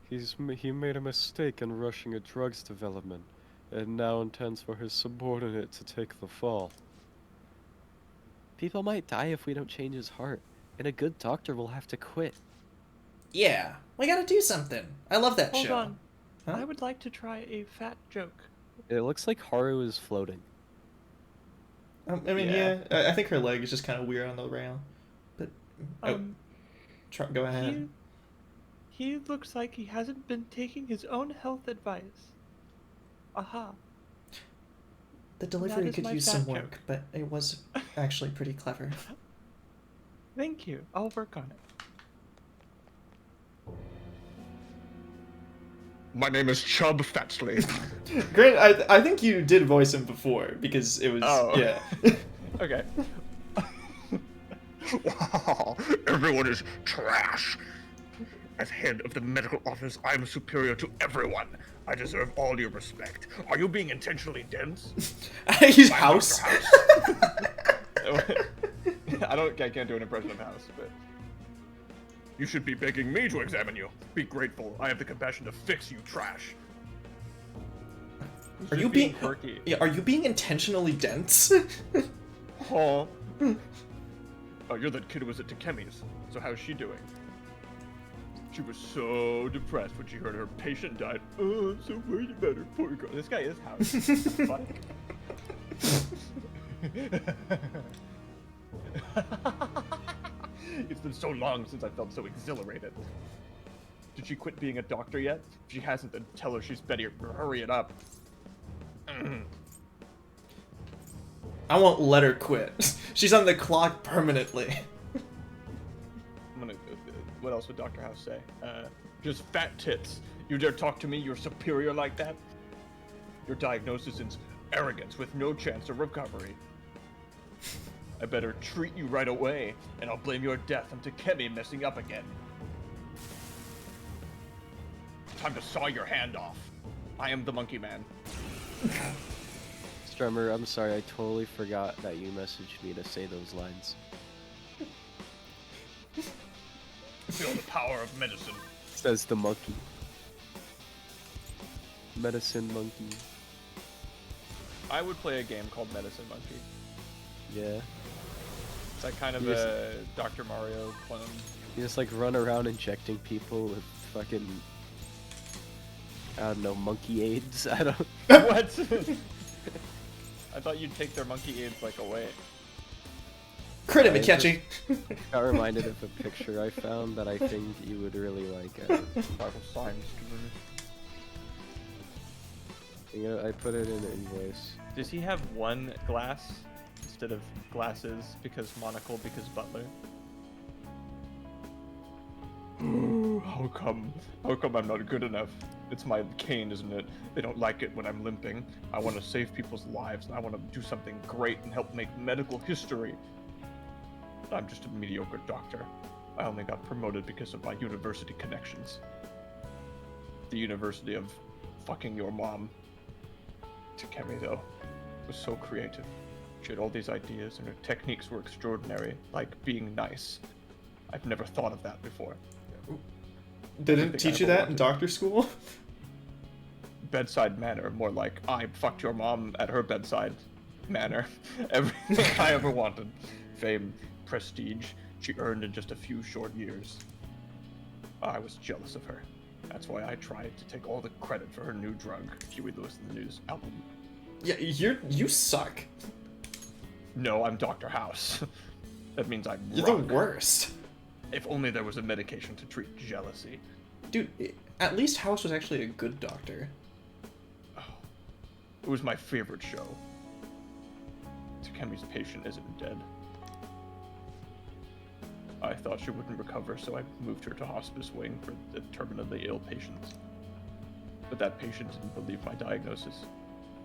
He made a mistake in rushing a drugs development, and now intends for his subordinate to take the fall. People might die if we don't change his heart, and a good doctor will have to quit. Yeah, we gotta do something. I love that Hold show. on. Huh? I would like to try a fat joke. It looks like Haru is floating. I mean, yeah. I think her leg is just kind of weird on the rail. But go ahead. He looks like he hasn't been taking his own health advice. Aha. The delivery is could my use fat some joke. work, but it was actually pretty clever. Thank you. I'll work on it. My name is Chub Fatsley. Grant, I think you did voice him before because it was yeah. Okay. Wow, everyone is trash. As head of the medical office, I am superior to everyone. I deserve all your respect. Are you being intentionally dense? He's House. I can't do an impression of House, but You should be begging me to examine you. Be grateful. I have the compassion to fix you, trash. Are you being quirky? Yeah, are you being intentionally dense? Oh. Oh, you're the kid who was at Takemi's. So how's she doing? She was so depressed when she heard her patient died. Oh, I'm so worried about her. Poor girl. This guy is House. Fuck. It's been so long since I felt so exhilarated. Did she quit being a doctor yet? If she hasn't, then tell her she's better. Hurry it up. I won't let her quit. She's on the clock permanently. What else would Dr. House say? Just fat tits. You dare talk to me? You're superior like that? Your diagnosis is arrogance with no chance of recovery. I better treat you right away, and I'll blame your death on Takemi messing up again. Time to saw your hand off. I am the monkey man. Strummer, I'm sorry, I totally forgot that you messaged me to say those lines. Feel the power of medicine. Says the monkey. Medicine monkey. I would play a game called Medicine Monkey. Yeah. It's like kind of You just- a Dr. Mario clone. You just like run around injecting people with fucking, I don't know, monkey AIDS? I don't... What? I thought you'd take their monkey aids like away. Crit him, I Akechi. Got reminded of a picture I found that I think you would really like. Vital signs. You know, I put it in the invoice. Does he have one glass instead of glasses because monocle because butler? How come? How come I'm not good enough? It's my cane, isn't it? They don't like it when I'm limping. I want to save people's lives, and I want to do something great and help make medical history. I'm just a mediocre doctor. I only got promoted because of my university connections. The University of fucking your mom. Takemi, though, was so creative. She had all these ideas, and her techniques were extraordinary, like being nice. I've never thought of that before. They didn't teach you that in doctor school? Bedside manner, more like I fucked your mom at her bedside manner. Everything I ever wanted. Fame, prestige, she earned in just a few short years. I was jealous of her. That's why I tried to take all the credit for her new drug, Huey Lewis and the News album. Yeah, you suck. No, I'm Dr. House. That means I'm You're rock. the worst. If only there was a medication to treat jealousy. Dude, at least House was actually a good doctor. Oh, it was my favorite show. Takemi's patient isn't dead. I thought she wouldn't recover, so I moved her to hospice wing for the terminally ill patients. But that patient didn't believe my diagnosis.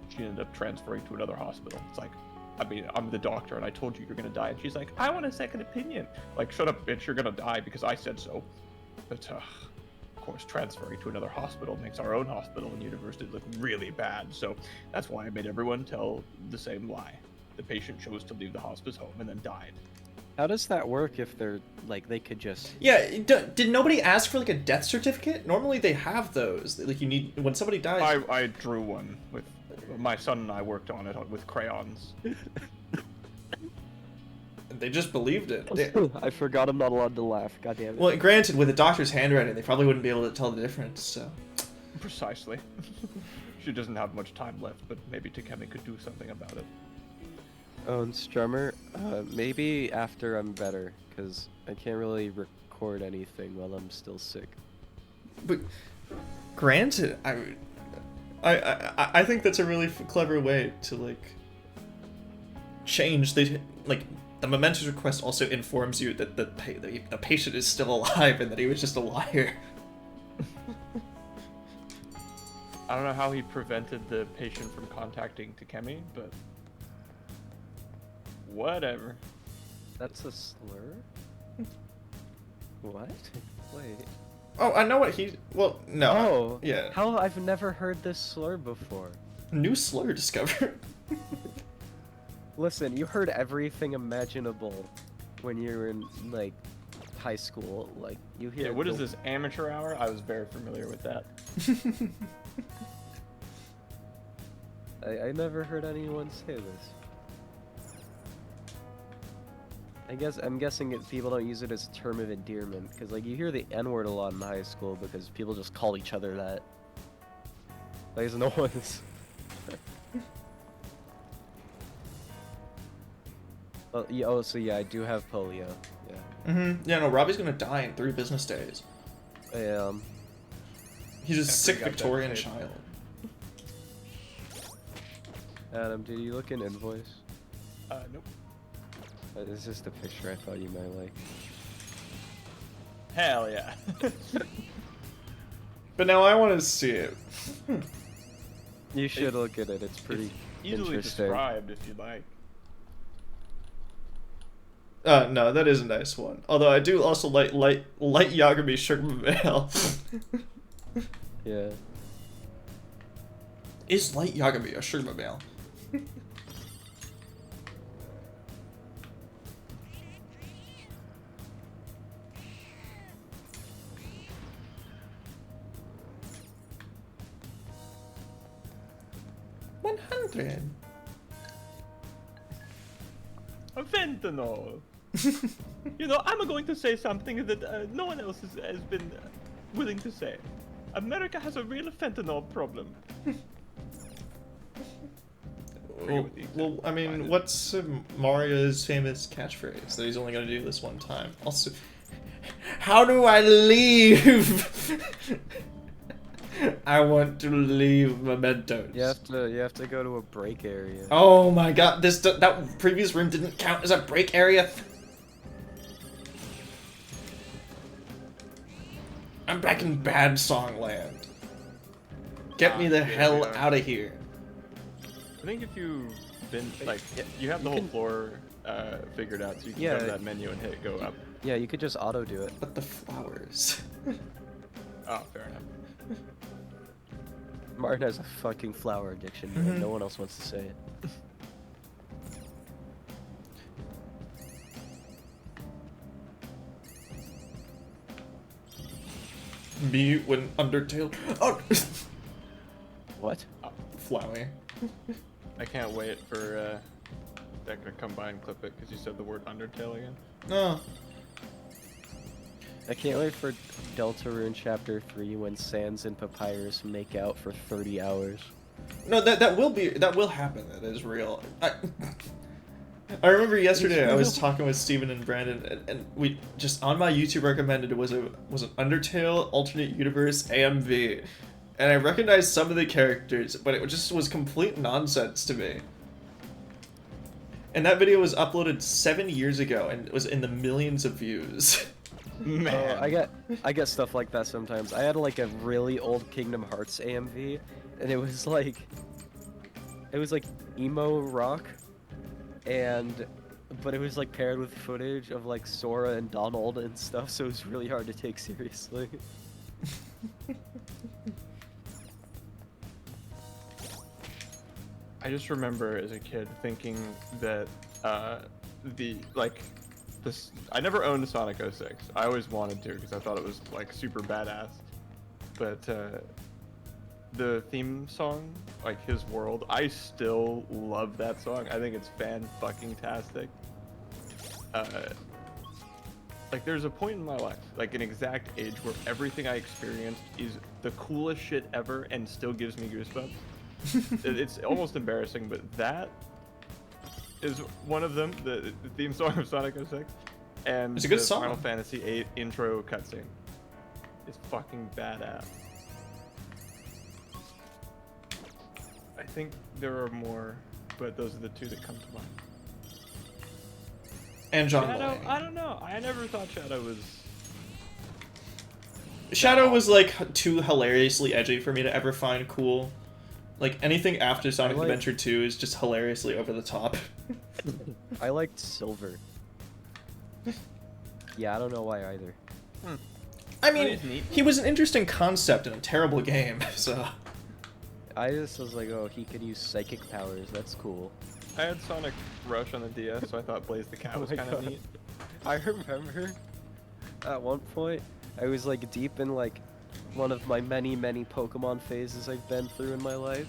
She ended up transferring to another hospital. It's like, I mean, I'm the doctor and I told you you're gonna die. And she's like, I want a second opinion. Like, shut up, bitch, you're gonna die because I said so. But, course, transferring to another hospital makes our own hospital and university look really bad. So that's why I made everyone tell the same lie. The patient chose to leave the hospice home and then died. How does that work if they're like they could just? Yeah, did nobody ask for like a death certificate? Normally they have those. Like you need when somebody dies. I drew one with my son and I worked on it with crayons. They just believed it. I forgot I'm not allowed to laugh. God damn it. Well, granted, with a doctor's handwriting, they probably wouldn't be able to tell the difference. So. Precisely. She doesn't have much time left, but maybe Takemi could do something about it. Oh, and Strummer, maybe after I'm better, because I can't really record anything while I'm still sick. But granted, I think that's a really clever way to like change the the momentous request also informs you that the patient is still alive and that he was just a liar. I don't know how he prevented the patient from contacting Takemi, but whatever. That's a slur? What? Wait. Oh, I know what he. Well, no. Oh. Yeah. How I've never heard this slur before. New slur discovered. Listen, you heard everything imaginable when you were in like high school. Like you hear. Yeah, what is this, amateur hour? I was very familiar with that. I never heard anyone say this. I'm guessing people don't use it as a term of endearment, because like you hear the N-word a lot in high school because people just call each other that. Like no one's. Oh, yeah, so yeah, I do have polio. Yeah. Yeah, no, Robbie's gonna die in 3 business days. He's a sick Victorian child. Adam, did you look in invoice? Nope. It's just a picture I thought you might like. Hell yeah. But now I want to see it. You should look at it. It's pretty easily interesting. described if you'd like. No, that is a nice one. Although I do also like light Yagami Sugar Mail. Yeah. Is light Yagami a Sugar Mail? $100. A fentanyl. You know, I'm going to say something that no one else has been willing to say. America has a real fentanyl problem. Well, I mean, what's Mario's famous catchphrase that he's only gonna do this one time? Also, how do I leave? I want to leave mementos. You have to go to a break area. Oh my god, that previous room didn't count as a break area. I'm back in bad song land. Get me the hell out of here. I think if you've been like, you have the whole floor figured out, so you can go to that menu and hit go up. Yeah, you could just auto do it. But the flowers. Oh, fair enough. Martin has a fucking flower addiction, and no one else wants to say it. Me when Undertale. Oh. What? Flowey. I can't wait for Decker to come by and clip it because you said the word Undertale again. No. I can't wait for Deltarune Chapter 3 when Sans and Papyrus make out for 30 hours. No, that will happen. That is real. I remember yesterday I was talking with Steven and Brandon, and we just on my YouTube recommended was an Undertale alternate universe AMV, and I recognized some of the characters, but it just was complete nonsense to me. And that video was uploaded 7 years ago, and it was in the millions of views. Man, I get stuff like that sometimes. I had like a really old Kingdom Hearts AMV, and it was like emo rock, but it was like paired with footage of like Sora and Donald and stuff, so it was really hard to take seriously. I just remember as a kid thinking that this. I never owned a Sonic 06. I always wanted to because I thought it was like super badass. But the theme song, like His World, I still love that song. I think it's fan-fucking-tastic. Like there's a point in my life, like an exact age, where everything I experienced is the coolest shit ever and still gives me goosebumps. It's almost embarrassing, but that is one of them. The theme song of Sonic 06 and It's a good the song. Final Fantasy VIII intro cutscene. It's fucking badass. I think there are more, but those are the two that come to mind. And John Shadow, Boy. I don't know. I never thought Shadow was. Shadow was like too hilariously edgy for me to ever find cool. Like anything after Sonic Adventure 2 is just hilariously over the top. I liked Silver. Yeah, I don't know why either. I mean, he was an interesting concept in a terrible game, so. I just was like, oh, he could use psychic powers. That's cool. I had Sonic Rush on the DS, so I thought Blaze the Cat was kind of neat. I remember at one point I was like deep in like one of my many Pokemon phases I've been through in my life,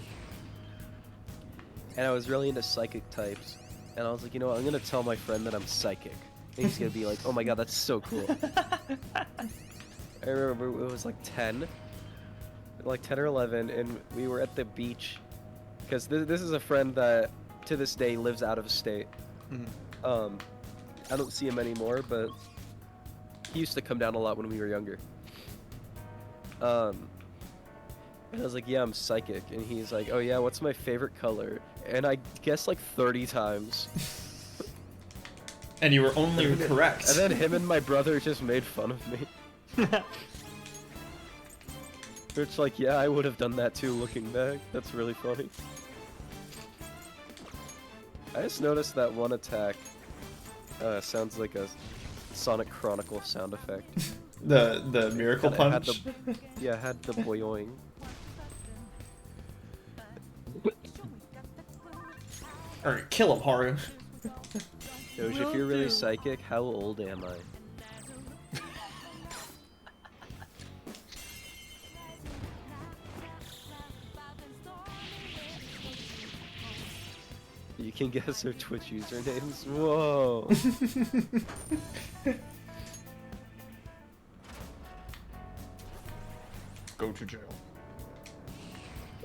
and I was really into psychic types, and I was like, you know what, I'm gonna tell my friend that I'm psychic, and he's gonna be like, oh my god, that's so cool. I remember it was like 10 or 11, and we were at the beach, because this is a friend that to this day lives out of state. I don't see him anymore, but he used to come down a lot when we were younger. And I was like, yeah, I'm psychic, and he's like, oh yeah, what's my favorite color? And I guessed like 30 times. And you were only correct. And then him and my brother just made fun of me. It's like, yeah, I would have done that too looking back. That's really funny. I just noticed that one attack sounds like a Sonic Chronicle sound effect. The Miracle Punch? Yeah, it had the boyoing. Alright, kill him, Haru. Doge, if you're really psychic, how old am I? You can guess their Twitch usernames. Whoa. Go to jail.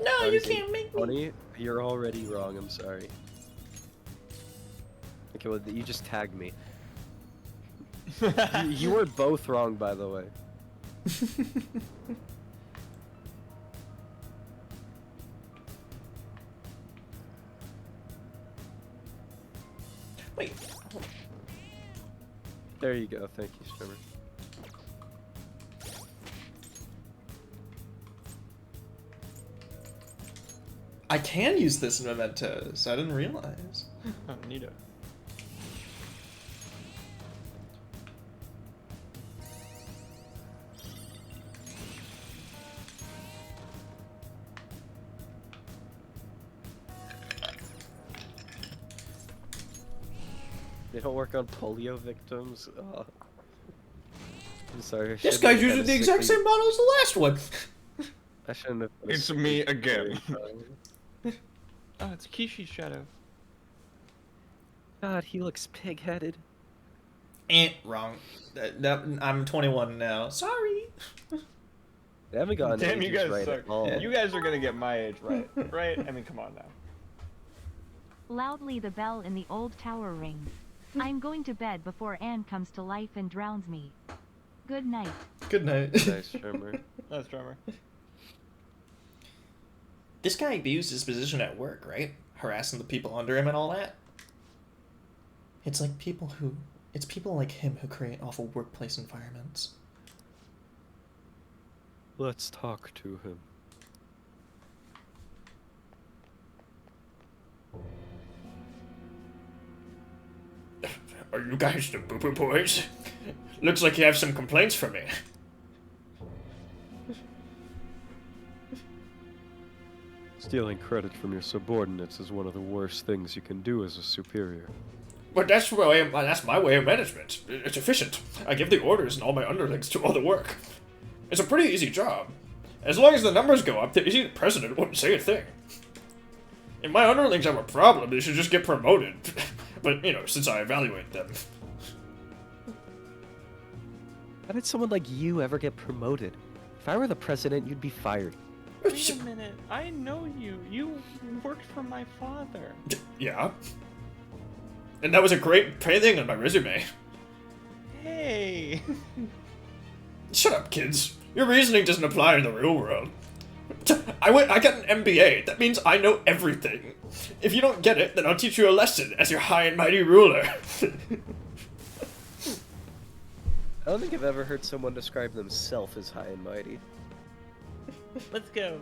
No, you can't make me. Funny, you're already wrong. I'm sorry. Okay, well, you just tagged me. You were both wrong, by the way. Wait. There you go. Thank you, Strimmer. I can use this in Mementos. I didn't realize. Oh, neato. They don't work on polio victims. I'm sorry. This guy's using the exact same model as the last one. I shouldn't have. It's me again. Oh, it's Kishi's shadow. God, he looks pig-headed. Wrong. I'm 21 now. Sorry. They haven't gotten Damn, you ages guys right suck. at all. You guys are gonna get my age right, right? I mean, come on now. Loudly the bell in the old tower rings. I'm going to bed before Anne comes to life and drowns me. Good night. Good night. Nice, Trimmer. That's drummer. This guy abused his position at work, right? Harassing the people under him and all that. It's people like him who create awful workplace environments. Let's talk to him. Are you guys the Boo Boo Boys? Looks like you have some complaints for me. Stealing credit from your subordinates is one of the worst things you can do as a superior. But that's my way of management. It's efficient. I give the orders and all my underlings do all the work. It's a pretty easy job. As long as the numbers go up, the president wouldn't say a thing. If my underlings have a problem, they should just get promoted. But, since I evaluate them. How did someone like you ever get promoted? If I were the president, you'd be fired. Wait a minute. I know you. You worked for my father. Yeah. And that was a great thing on my resume. Hey. Shut up, kids. Your reasoning doesn't apply in the real world. I got an MBA. That means I know everything. If you don't get it, then I'll teach you a lesson as your high and mighty ruler. I don't think I've ever heard someone describe themselves as high and mighty. Let's go.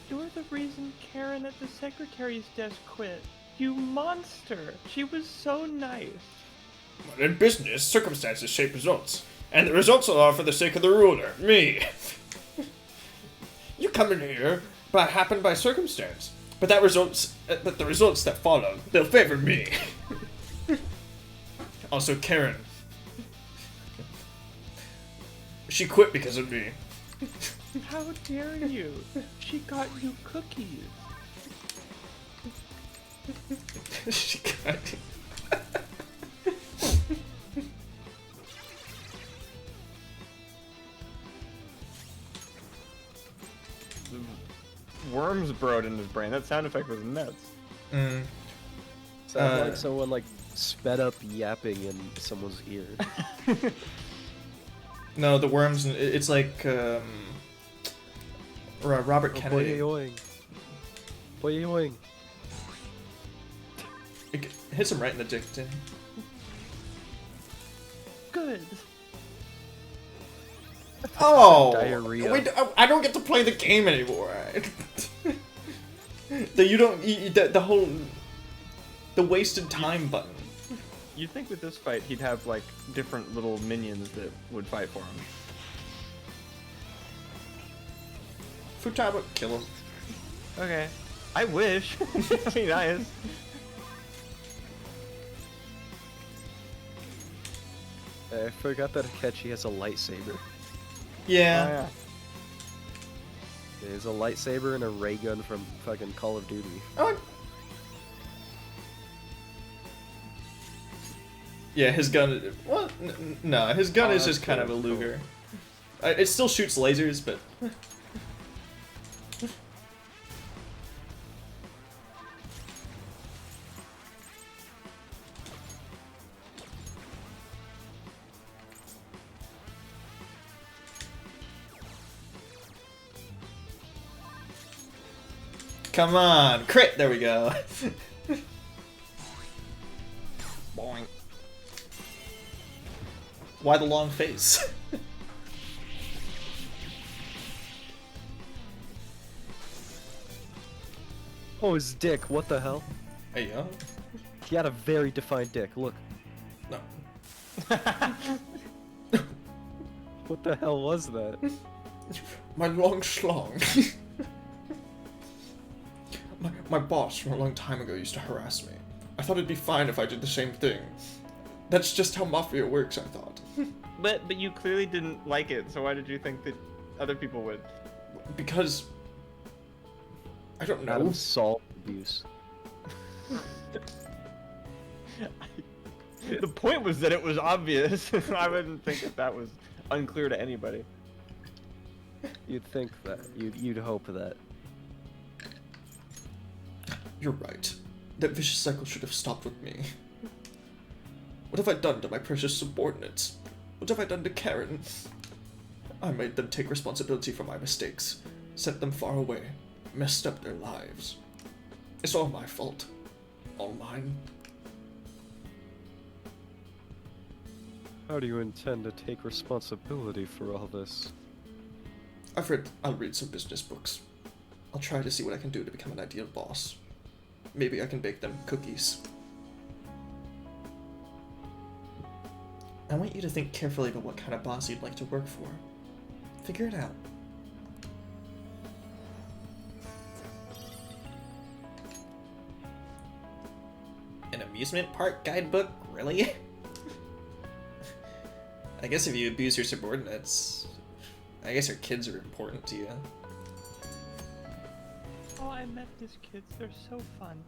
You're the reason Karen at the secretary's desk quit. You monster! She was so nice. In business, circumstances shape results. And the results are for the sake of the ruler, me. You come in here happened by circumstance. But the results that follow, they'll favor me. Also, Karen. She quit because of me. How dare you? She got you cookies. She got you. Worms burrowed in his brain. That sound effect was nuts. Mm. Sounds like someone like sped up yapping in someone's ear. No, the worms. It's like Robert Kennedy. Boing. Boing. It hits him right in the dick, too. Good. Oh! Diarrhea. Wait, I don't get to play the game anymore. The wasted time button. You'd think with this fight he'd have like different little minions that would fight for him. Futaba, kill him. Okay. I wish. That'd be nice. I forgot that Akechi has a lightsaber. Yeah. Oh, yeah. There's a lightsaber and a ray gun from fucking Call of Duty. Oh. Yeah, his gun. Well, no, his gun is just kind of a Luger. It still shoots lasers, but. Come on, crit! There we go. Boing. Why the long face? Oh, his dick, what the hell? Hey, yo. He had a very defined dick, look. No. What the hell was that? My long schlong. My boss from a long time ago used to harass me. I thought it'd be fine if I did the same thing. That's just how Mafia works, I thought. But you clearly didn't like it, so why did you think that other people would? Because... I don't know. Adam salt abuse. The point was that it was obvious. I wouldn't think that was unclear to anybody. You'd think that. You'd hope that. You're right. That vicious cycle should have stopped with me. What have I done to my precious subordinates? What have I done to Karen? I made them take responsibility for my mistakes, sent them far away, messed up their lives. It's all my fault. All mine. How do you intend to take responsibility for all this? I'll read some business books. I'll try to see what I can do to become an ideal boss. Maybe I can bake them cookies. I want you to think carefully about what kind of boss you'd like to work for. Figure it out. amusement park guidebook? Really? I guess if you abuse your subordinates, I guess your kids are important to you. Oh, I met these kids. They're so fun.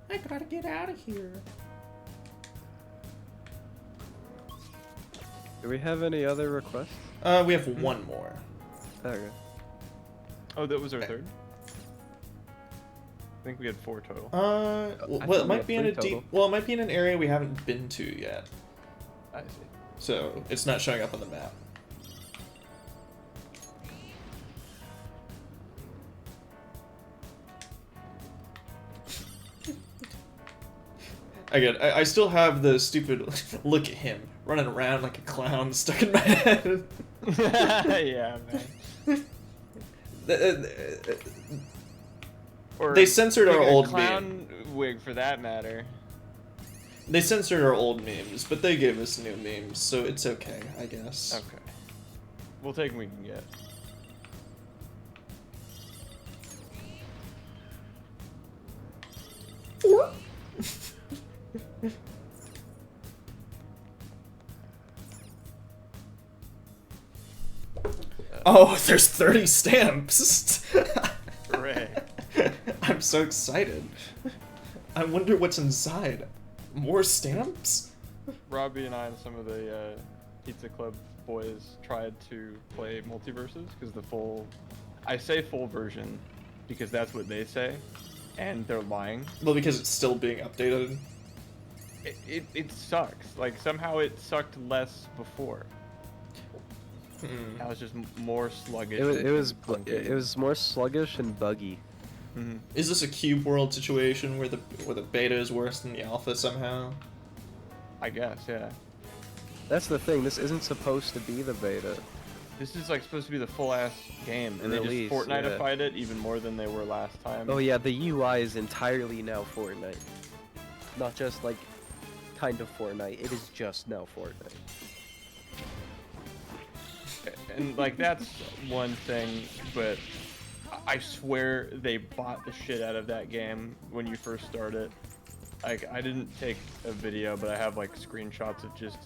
I gotta get out of here. Do we have any other requests? We have one more. Okay. Oh, that was our third? I think we had 4 total. Well, it might be in a deep. Well, it might be in an area we haven't been to yet. I see. So it's not showing up on the map. Again, I still have the stupid look at him running around like a clown stuck in my head. Yeah, man. Or They censored our like a old clown wig, for that matter. They censored our old memes, but they gave us new memes, so it's okay, I guess. Okay. We'll take what we can get. Oh, there's 30 stamps! Hooray. I'm so excited. I wonder what's inside. More stamps? Robbie and I and some of the Pizza Club boys tried to play multiverses because the full, I say full version because that's what they say, and they're lying. Well, because it's still being updated. It sucks. Like somehow it sucked less before. That was just more sluggish. It was more sluggish and buggy. Mm-hmm. Is this a cube world situation where the beta is worse than the alpha somehow? I guess, yeah. That's the thing. This isn't supposed to be the beta. This is like supposed to be the full ass game, and Release, they just Fortnite-ified it even more than they were last time. Oh yeah, the UI is entirely now Fortnite. Not just like kind of Fortnite. It is just now Fortnite. And like that's one thing, but I swear they bought the shit out of that game when you first start it. Like I didn't take a video, but I have like screenshots of just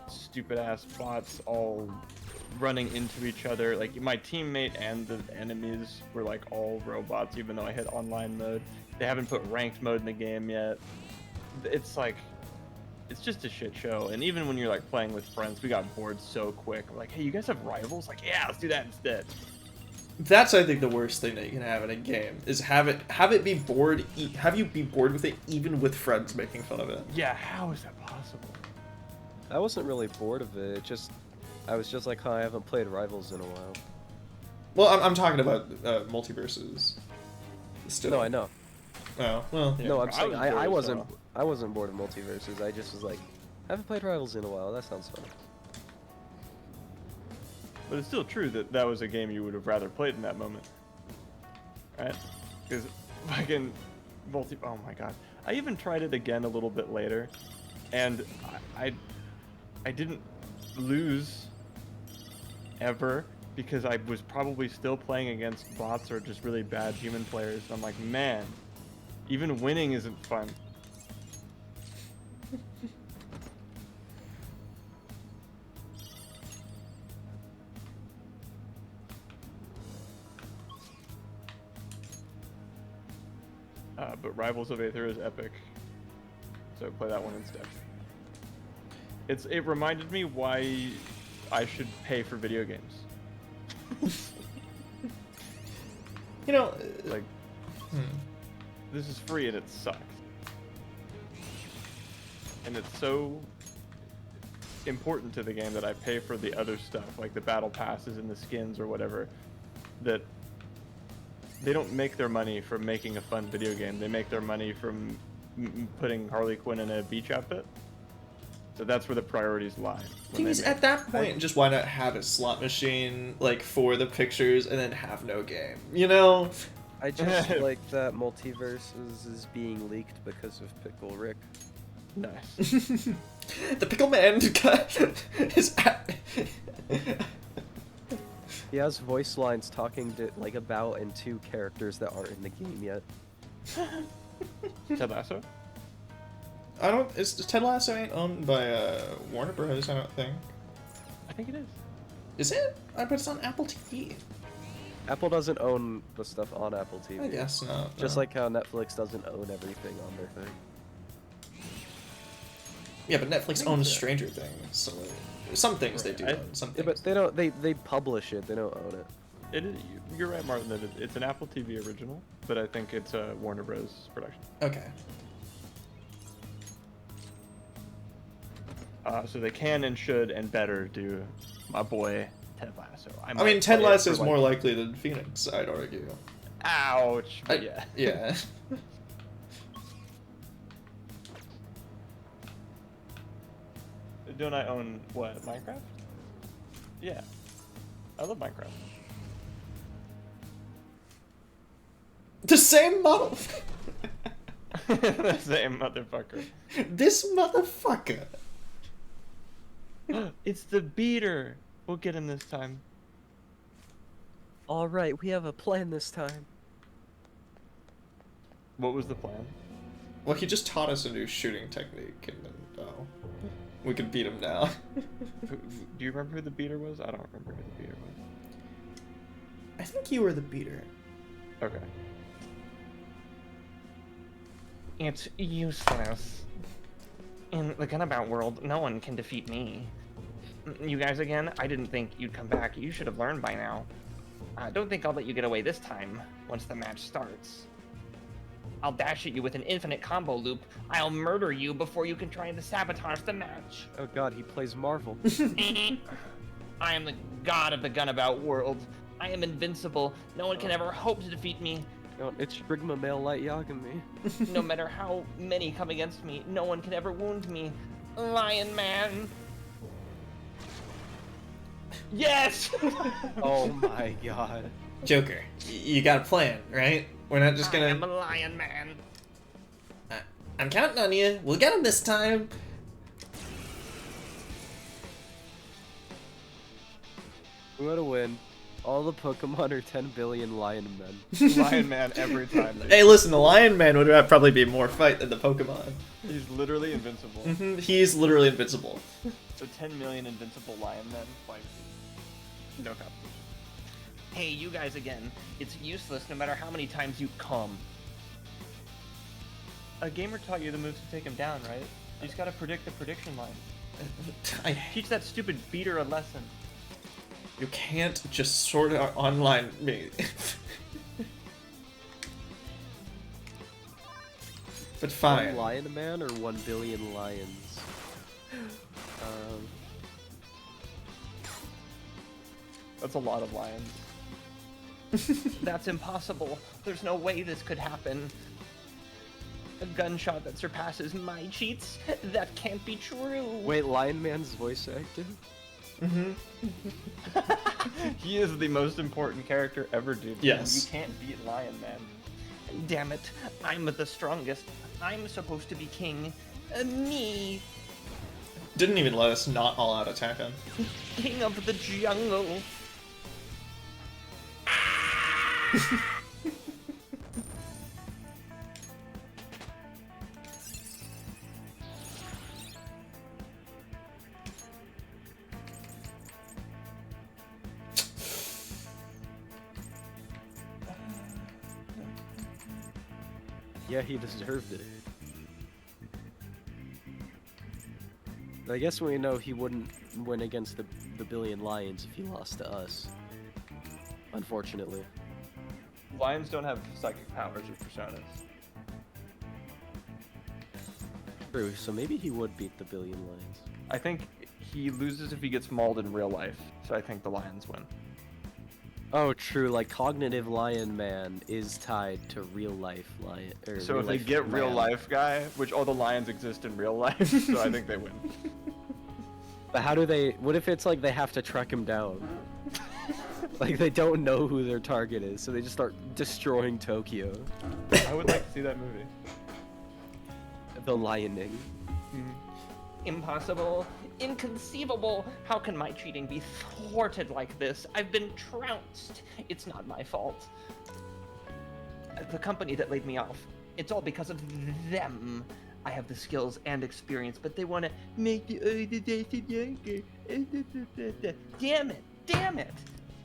stupid ass bots all running into each other. Like my teammate and the enemies were like all robots, even though I hit online mode. They haven't put ranked mode in the game yet. It's like, it's just a shit show. And even when you're like playing with friends, we got bored so quick. We're like, hey, you guys have rivals? Like, yeah, let's do that instead. That's, I think, the worst thing that you can have in a game is have it be bored. Have you be bored with it even with friends making fun of it? Yeah, how is that possible? I wasn't really bored of it. I was just like, huh, I haven't played Rivals in a while. Well, I'm talking about multiverses. Still. No, I know. Oh, well, yeah. No, I'm saying I wasn't. well. I wasn't bored of multiverses. I just was like, I haven't played Rivals in a while. That sounds fun. But it's still true that that was a game you would have rather played in that moment, right? Because fucking oh my god, I even tried it again a little bit later, and I didn't lose ever because I was probably still playing against bots or just really bad human players. I'm like, man, even winning isn't fun. But Rivals of Aether is epic, so play that one instead. It reminded me why I should pay for video games. You know, like, this is free and it sucks. And it's so important to the game that I pay for the other stuff, like the battle passes and the skins or whatever, that they don't make their money from making a fun video game. They make their money from putting Harley Quinn in a beach outfit. So that's where the priorities lie. Thing is, at that point, just why not have a slot machine like for the pictures and then have no game? You know? I just like that Multiverse is being leaked because of Pickle Rick. Nice. The Pickle Man is He has voice lines talking to like about and to characters that aren't in the game yet. Ted Lasso? I don't. Is Ted Lasso ain't owned by Warner Bros. I don't think. I think it is. Is it? I bet it's on Apple TV. Apple doesn't own the stuff on Apple TV. I guess not. Just no. like how Netflix doesn't own everything on their thing. Yeah, but Netflix owns Stranger Things, so some things they do own. Some Yeah, things. but they don't. They publish it. They don't own it. It is, you're right, Martin. That it's an Apple TV original, but I think it's a Warner Bros. Production. Okay. So they can and should and better do my boy Ted Lasso. I mean, Ted Lasso is more likely than Phoenix, I'd argue. Ouch. But yeah. Yeah. Don't I own what? Minecraft? Yeah. I love Minecraft. The same model. The same motherfucker. This motherfucker. It's the beater. We'll get him this time. All right, we have a plan this time. What was the plan? Well, he just taught us a new shooting technique, and then we could beat him now. Do you remember who the beater was? I don't remember who the beater was. I think you were the beater. Okay. It's useless. In the Gunabout world, no one can defeat me. You guys again? I didn't think you'd come back. You should have learned by now. I don't think I'll let you get away this time, once the match starts. I'll dash at you with an infinite combo loop. I'll murder you before you can try to sabotage the match. Oh god, he plays Marvel. I am the god of the Gunabout world. I am invincible. No one can ever hope to defeat me. It's Shrigma Male Light Yagami. No matter how many come against me, no one can ever wound me. Lion Man. Yes! Oh my god. Joker, you got a plan, right? We're not just gonna... I'm a Lion Man. I'm counting on you. We'll get him this time. We're gonna win. All the Pokemon are 10 billion Lion Men. Lion Man every time. Dude. Hey, listen, the Lion Man would probably be more fight than the Pokemon. He's literally invincible. He's literally invincible. So 10 million invincible Lion Men fight. No competition. Hey, you guys again. It's useless no matter how many times you come. A gamer taught you the moves to take him down, right? You just gotta predict the prediction line. Teach that stupid beater a lesson. You can't just sort of online me. But fine. 1 Lion Man or 1 billion lions? That's a lot of lions. That's impossible. There's no way this could happen. A gunshot that surpasses my cheats? That can't be true. Wait, Lion Man's voice acting? He is the most important character ever, dude. Yes. You can't beat Lion Man. Damn it. I'm the strongest. I'm supposed to be king. Me. Didn't even let us not all out attack him. King of the jungle. Yeah, he deserved it. I guess we know he wouldn't win against the billion lions if he lost to us. Unfortunately. Lions don't have psychic powers or personas. True, so maybe he would beat the billion lions. I think he loses if he gets mauled in real life, so I think the lions win. Oh, true. Like cognitive Lion Man is tied to real life lion. So if they get real life guy, which all the lions exist in real life, so I think they win. But how do they? What if it's like they have to track him down? Like they don't know who their target is, so they just start destroying Tokyo. I would like to see that movie. The Lioning. Impossible. Inconceivable. How can my cheating be thwarted like this? I've been trounced. It's not my fault. The company that laid me off. It's all because of them. I have the skills and experience, but they want to make the organization younger. Damn it! Damn it!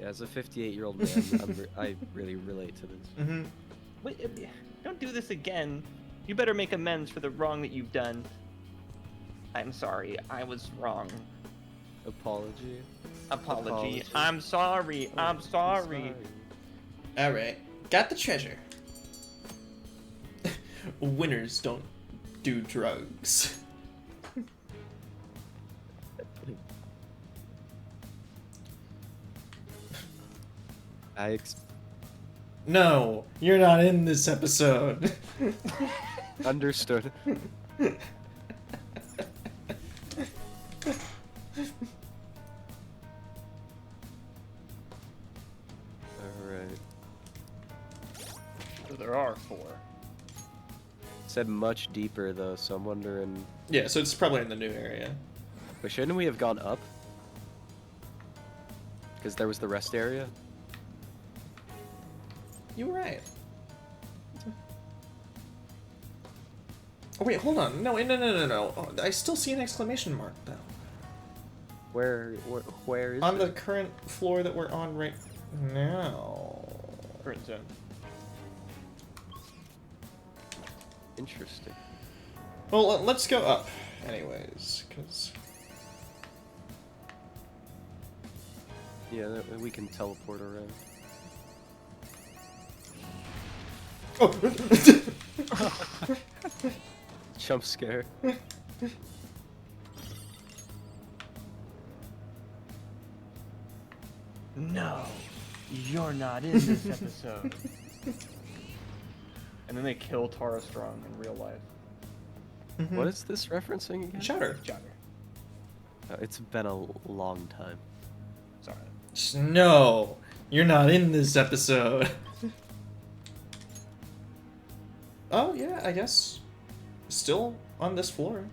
Yeah, as a 58-year-old man, I really relate to this. Mm-hmm. Wait, don't do this again. You better make amends for the wrong that you've done. I'm sorry. I was wrong. Apology. Apology. I'm sorry. I'm sorry. All right, got the treasure. Winners don't do drugs. No, you're not in this episode. Understood. Alright. So there are 4. Said much deeper though, so I'm wondering. Yeah, so it's probably in the new area. But shouldn't we have gone up? Because there was the rest area? You were right. Oh wait, hold on. No. Oh, I still see an exclamation mark though. Where is on it? the current floor that we're on right now. Current zone. Interesting. Well, let's go up, anyways, because. Yeah, that way we can teleport around. Oh! Jump scare. No, you're not in this episode. And then they kill Tara Strong in real life. Mm-hmm. What is this referencing again? Chowder. It's been a long time. Sorry. No, you're not in this episode. Oh yeah, I guess. Still on this floor.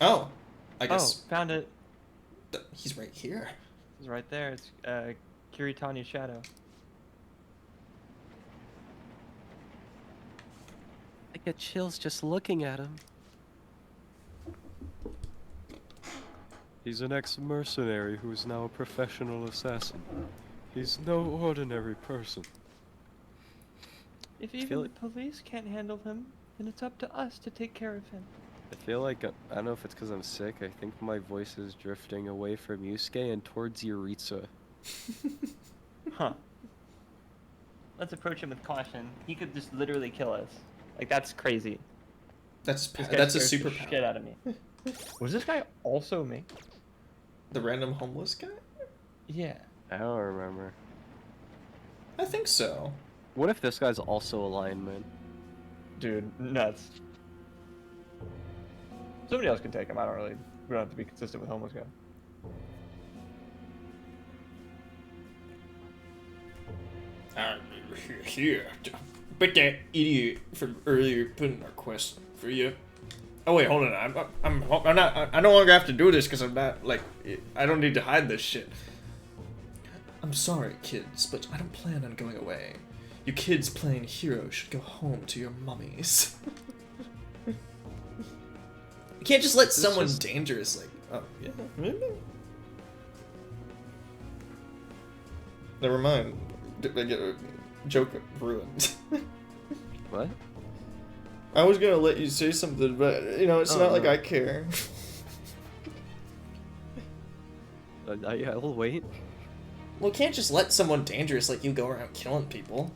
Oh, I guess. Oh, found it. He's right here. It's right there. It's Kiritani's shadow. I get chills just looking at him. He's an ex-mercenary who is now a professional assassin. He's no ordinary person. If even the police can't handle him, then it's up to us to take care of him. I feel like, I don't know if it's because I'm sick, I think my voice is drifting away from Yusuke and towards Yuritsa. Huh. Let's approach him with caution. He could just literally kill us. Like, that's crazy. That's This guy a scares the superpower. shit out of me. Was this guy also me? The random homeless guy? Yeah. I don't remember. I think so. What if this guy's also a lineman? Dude, nuts. Somebody else can take him. I don't really. We don't have to be consistent with homeless guy. Here. But that idiot from earlier put in a request for you. Oh wait, hold on. I'm not. I no longer have to do this because I'm not like. I don't need to hide this shit. I'm sorry, kids, but I don't plan on going away. You kids playing hero should go home to your mummies. You can't just let someone dangerous like. Oh yeah. Never mind. I get a joke ruined. What? I was gonna let you say something, but you know it's not like I care. I'll wait. Well, can't just let someone dangerous like you go around killing people.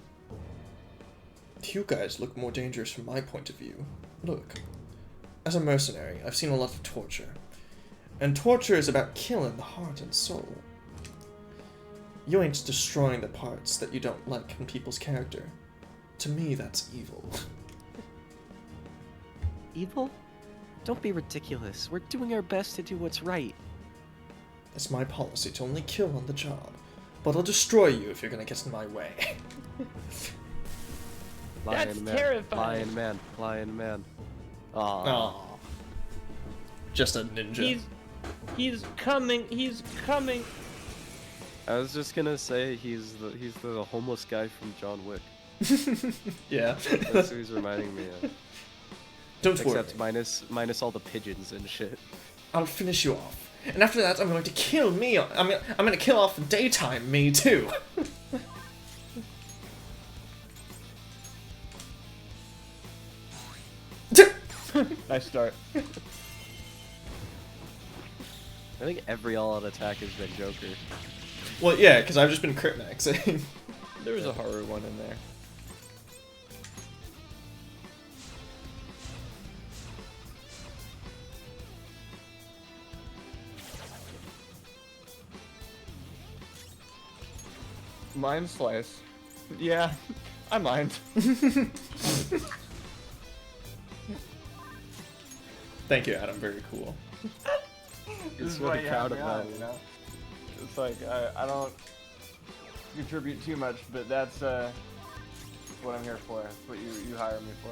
You guys look more dangerous from my point of view. Look, as a mercenary, I've seen a lot of torture. And torture is about killing the heart and soul. You ain't destroying the parts that you don't like in people's character. To me, that's evil. Evil? Don't be ridiculous. We're doing our best to do what's right. It's my policy to only kill on the job. But I'll destroy you if you're gonna get in my way. That's Man, terrifying. Lion man. Aww. Aww. Just a ninja. He's coming. He's coming. I was just gonna say he's the homeless guy from John Wick. Yeah. That's who he's reminding me of. Don't worry. Except minus all the pigeons and shit. I'll finish you off. And after that, I'm going to kill me. I'm gonna kill off daytime me too. Nice start. I think every all-out attack has been Joker. Well, yeah, because I've just been crit maxing. There was a Haru one in there. Mind slice. Yeah, I mind. Thank you, Adam. Very cool. This is really why you proud have me of on, that. you know? It's like, I don't contribute too much, but that's what I'm here for. That's what you hire me for.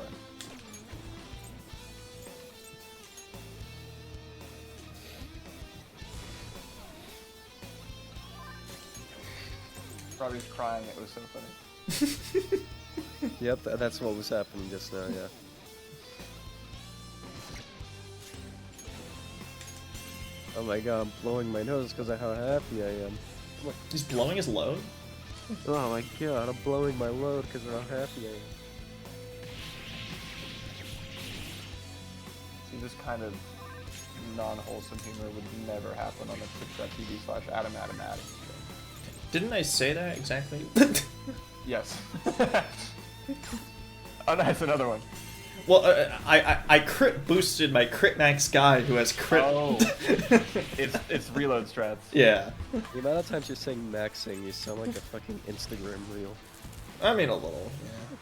Probably was crying, it was so funny. Yep, that's what was happening just now, yeah. Oh my god, I'm blowing my nose because of how happy I am. He's blowing his load? Oh my god, I'm blowing my load because of how happy I am. See, this kind of non-wholesome humor would never happen on the twitch.tv/Adam. Didn't I say that exactly? Yes. Oh, nice, another one. Well, I crit boosted my crit max guy who has crit. Oh, it's reload strats. Yeah. The amount of times you're saying maxing, you sound like a fucking Instagram reel. I mean, a little. Yeah.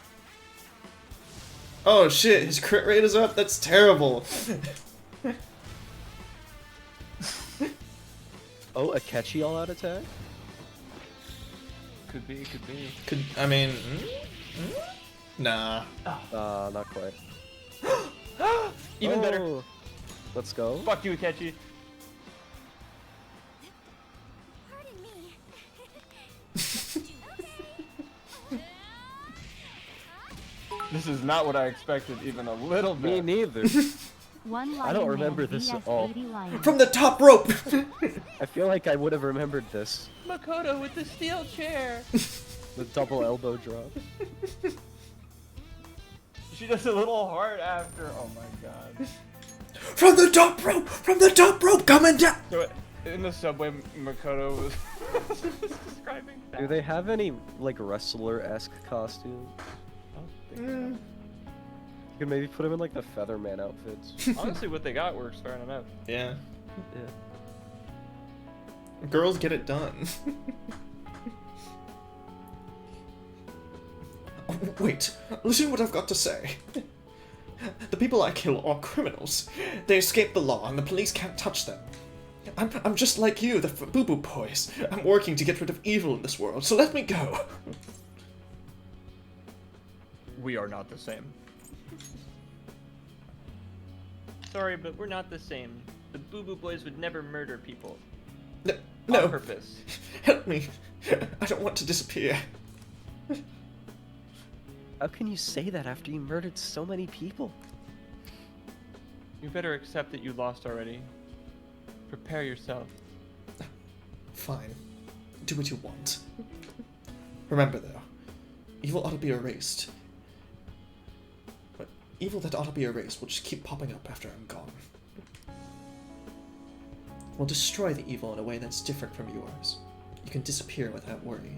Oh shit, his crit rate is up? That's terrible. Oh, a catchy all-out attack? Could be. I mean, nah. Not quite. Even better. Oh, let's go. Fuck you, Akechi. Pardon me. This is not what I expected, even a little bit. Me neither. One I don't lion remember man this at vs all. 80 lions. From the top rope! I feel like I would have remembered this. Makoto with the steel chair. The double elbow drop. She does a little heart after. Oh my god. From the top rope! From the top rope! Coming down! So in the subway, Makoto was describing that. Do they have any, like, wrestler-esque costumes? Mm. You could maybe put him in, like, the Featherman outfits. Honestly, what they got works fair enough. Yeah. Yeah. Girls get it done. Oh, wait, listen to what I've got to say. The people I kill are criminals. They escape the law and the police can't touch them. I'm just like you, the Boo-Boo Boys. I'm working to get rid of evil in this world, so let me go. We are not the same. Sorry, but we're not the same. The Boo Boo Boys would never murder people. No. On purpose. Help me. I don't want to disappear. How can you say that after you murdered so many people? You better accept that you lost already. Prepare yourself. Fine. Do what you want. Remember, though, evil ought to be erased. But evil that ought to be erased will just keep popping up after I'm gone. We'll destroy the evil in a way that's different from yours. You can disappear without worry.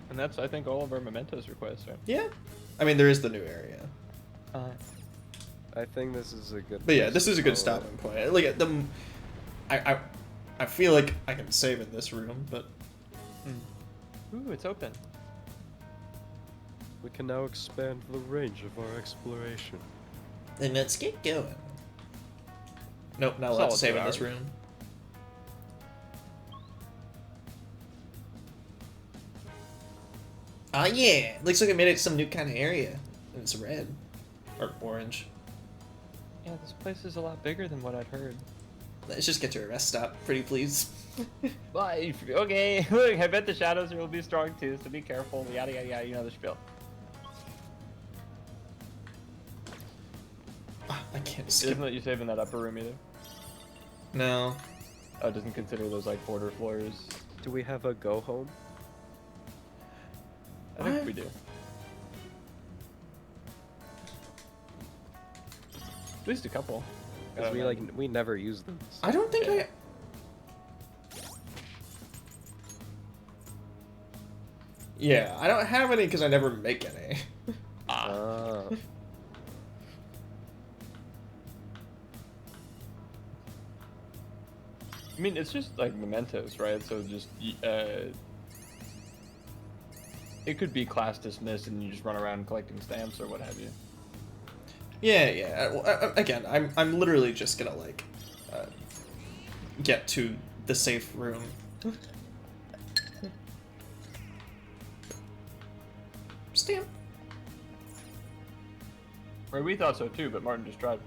And that's, I think, all of our mementos requests, right? Yeah. I mean, there is the new area. I think this is a good. But yeah, place this to is a good follow. stopping point. Like the, I feel like I can save in this room, but... Ooh, it's open. We can now expand the range of our exploration. Then let's get going. Nope, not allowed to save in this room. Oh yeah, looks like I made it some new kind of area. And it's red. Or orange. Yeah, this place is a lot bigger than what I'd heard. Let's just get to a rest stop, pretty please. Bye. Okay, look, I bet the shadows will be strong too, so be careful. Yada yada yada, you know the spiel. I can't skip. Isn't that you save in that upper room either? No. Oh, it doesn't consider those like border floors. Do we have a go home? I think we do. At least a couple. Because we never use them. So. I don't think I... Yeah, I don't have any because I never make any. Ah. I mean, it's just like mementos, right? So just it could be class dismissed, and you just run around collecting stamps or what have you. Yeah. Again, I'm literally just gonna like get to the safe room. Stamp. Right, we thought so too, but Martin just tried.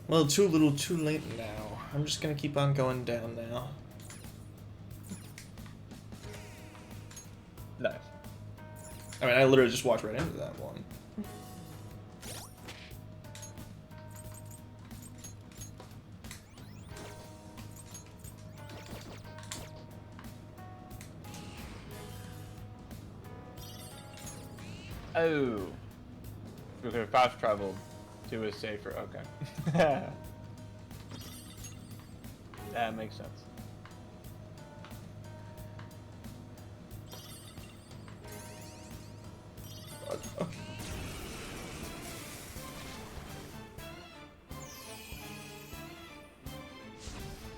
Well, too little, too late now. I'm just gonna keep on going down now. Nice. I mean, I literally just walked right into that one. Oh. We could have fast traveled to a safer. Okay. That makes sense.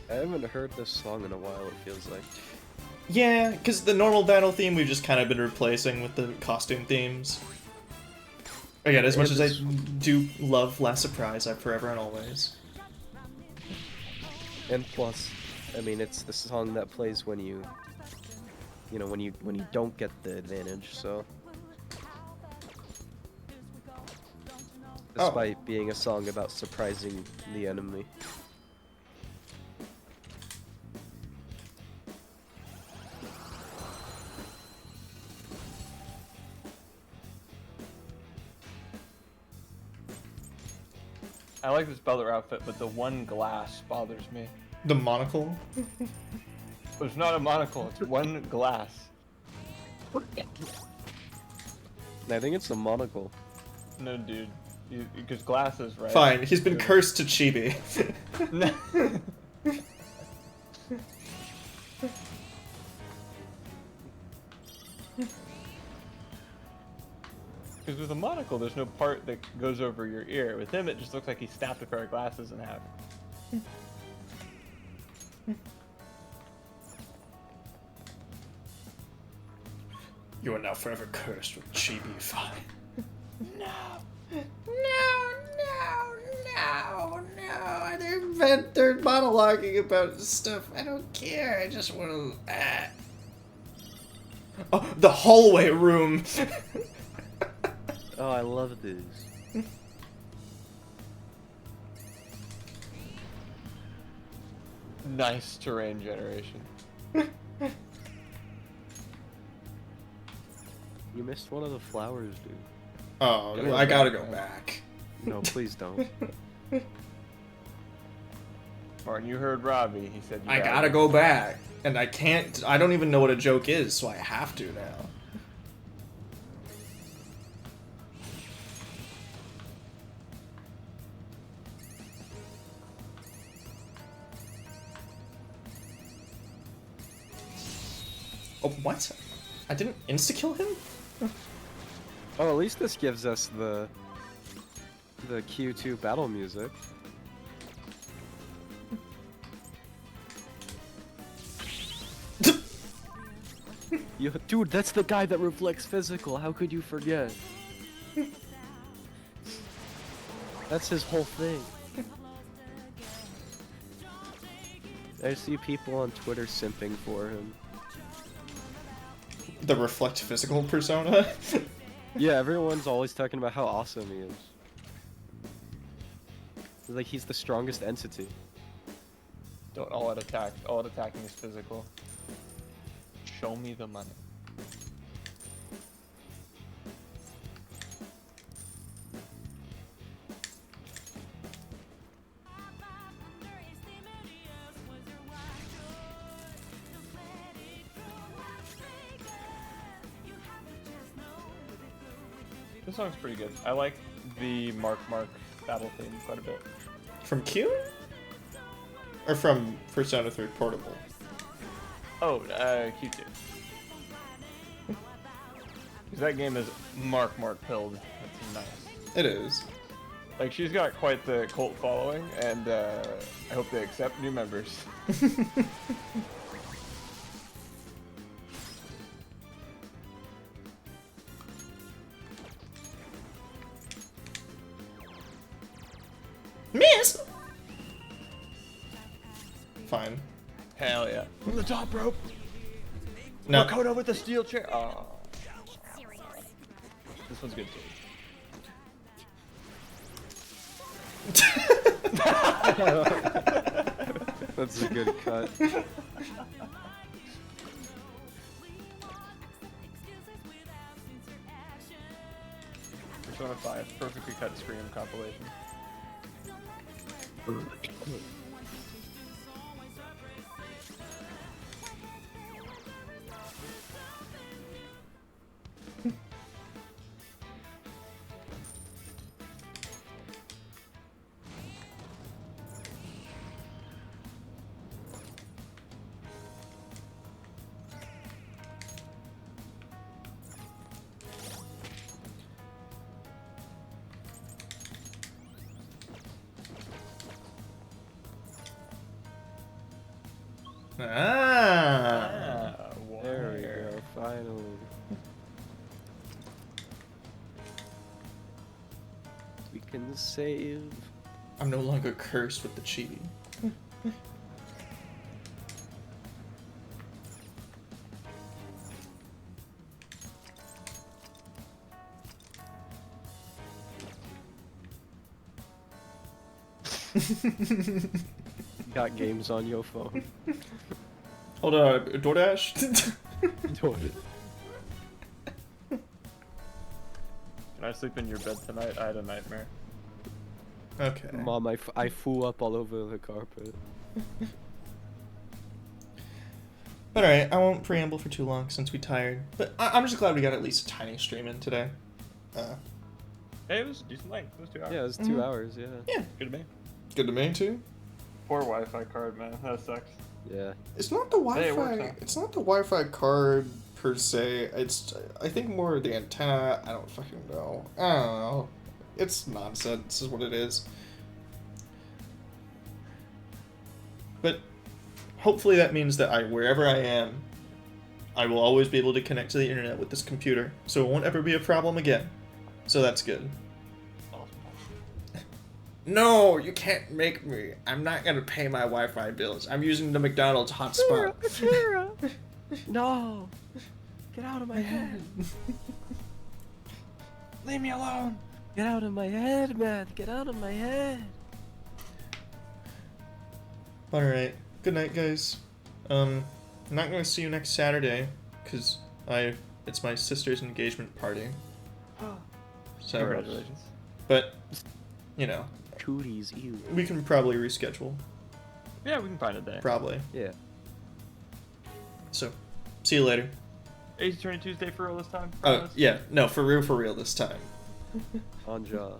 I haven't heard this song in a while, it feels like. Yeah, because the normal battle theme we've just kind of been replacing with the costume themes. Again, as much as I do love Last Surprise, I forever and always. And plus, I mean, it's the song that plays when you know, when you don't get the advantage, so. Despite being a song about surprising the enemy. I like this Butler outfit, but the one glass bothers me. The monocle? It's not a monocle, it's one glass. I think it's the monocle. No, dude. Because glasses, right? Fine, he's been cursed to chibi. Because with a monocle, there's no part that goes over your ear. With him, it just looks like he snapped a pair of glasses in half. You are now forever cursed with chibi fine. No, they're monologuing about stuff. I don't care. I just want to. Oh, the hallway room. Oh, I love these. Nice terrain generation. You missed one of the flowers, dude. Oh, I gotta go back. No, please don't. Martin, you heard Robbie. He said I gotta go back. And I can't. I don't even know what a joke is, so I have to now. Oh, what? I didn't insta-kill him? Oh, at least this gives us the Q2 battle music. Dude, that's the guy that reflects physical. How could you forget? That's his whole thing. I see people on Twitter simping for him. The reflect physical persona? Yeah, everyone's always talking about how awesome he is. Like, he's the strongest entity. Don't all out attack. All out attacking is physical. Show me the money. This song's pretty good. I like the Mark battle theme quite a bit. From Q? Or from Persona 3 Portable? Oh, Q2. Because that game is Mark pilled. That's nice. It is. Like, she's got quite the cult following, and I hope they accept new members. Miss! Fine. Hell yeah. From the top rope! No. Makoto with the steel chair! Oh. This one's good too. That's a good cut. Persona 5, perfectly cut Scream compilation. There we go, finally. We can save. I'm no longer cursed with the cheating. Got games on your phone. Hold on, DoorDash? DoorDash. Can I sleep in your bed tonight? I had a nightmare. Okay. Mom, I flew up all over the carpet. Alright, I won't preamble for too long since we tired. But I'm just glad we got at least a tiny stream in today. Hey, it was a decent length. It was 2 hours. Yeah, it was 2 hours, yeah. Yeah. Good to me. Good to me too. Poor Wi-Fi card, man. That sucks. Yeah. It's not the Wi-Fi. Hey, it works now. It's not the Wi-Fi card per se. It's I think more the antenna. I don't fucking know. I don't know. It's nonsense. Is what it is. But hopefully that means that wherever I am, I will always be able to connect to the internet with this computer, so it won't ever be a problem again. So that's good. No, you can't make me. I'm not gonna pay my Wi-Fi bills. I'm using the McDonald's hotspot. Akira! No! Get out of my head! Leave me alone! Get out of my head, man! Get out of my head! Alright. Good night, guys. I'm not gonna see you next Saturday, because it's my sister's engagement party. So, Congratulations. but, you know, Cooties, ew. we can probably reschedule. Yeah, we can find a day. Probably. Yeah. So, see you later. Ace Attorney Tuesday for real this time? Oh, yeah. No, for real this time. On jaw.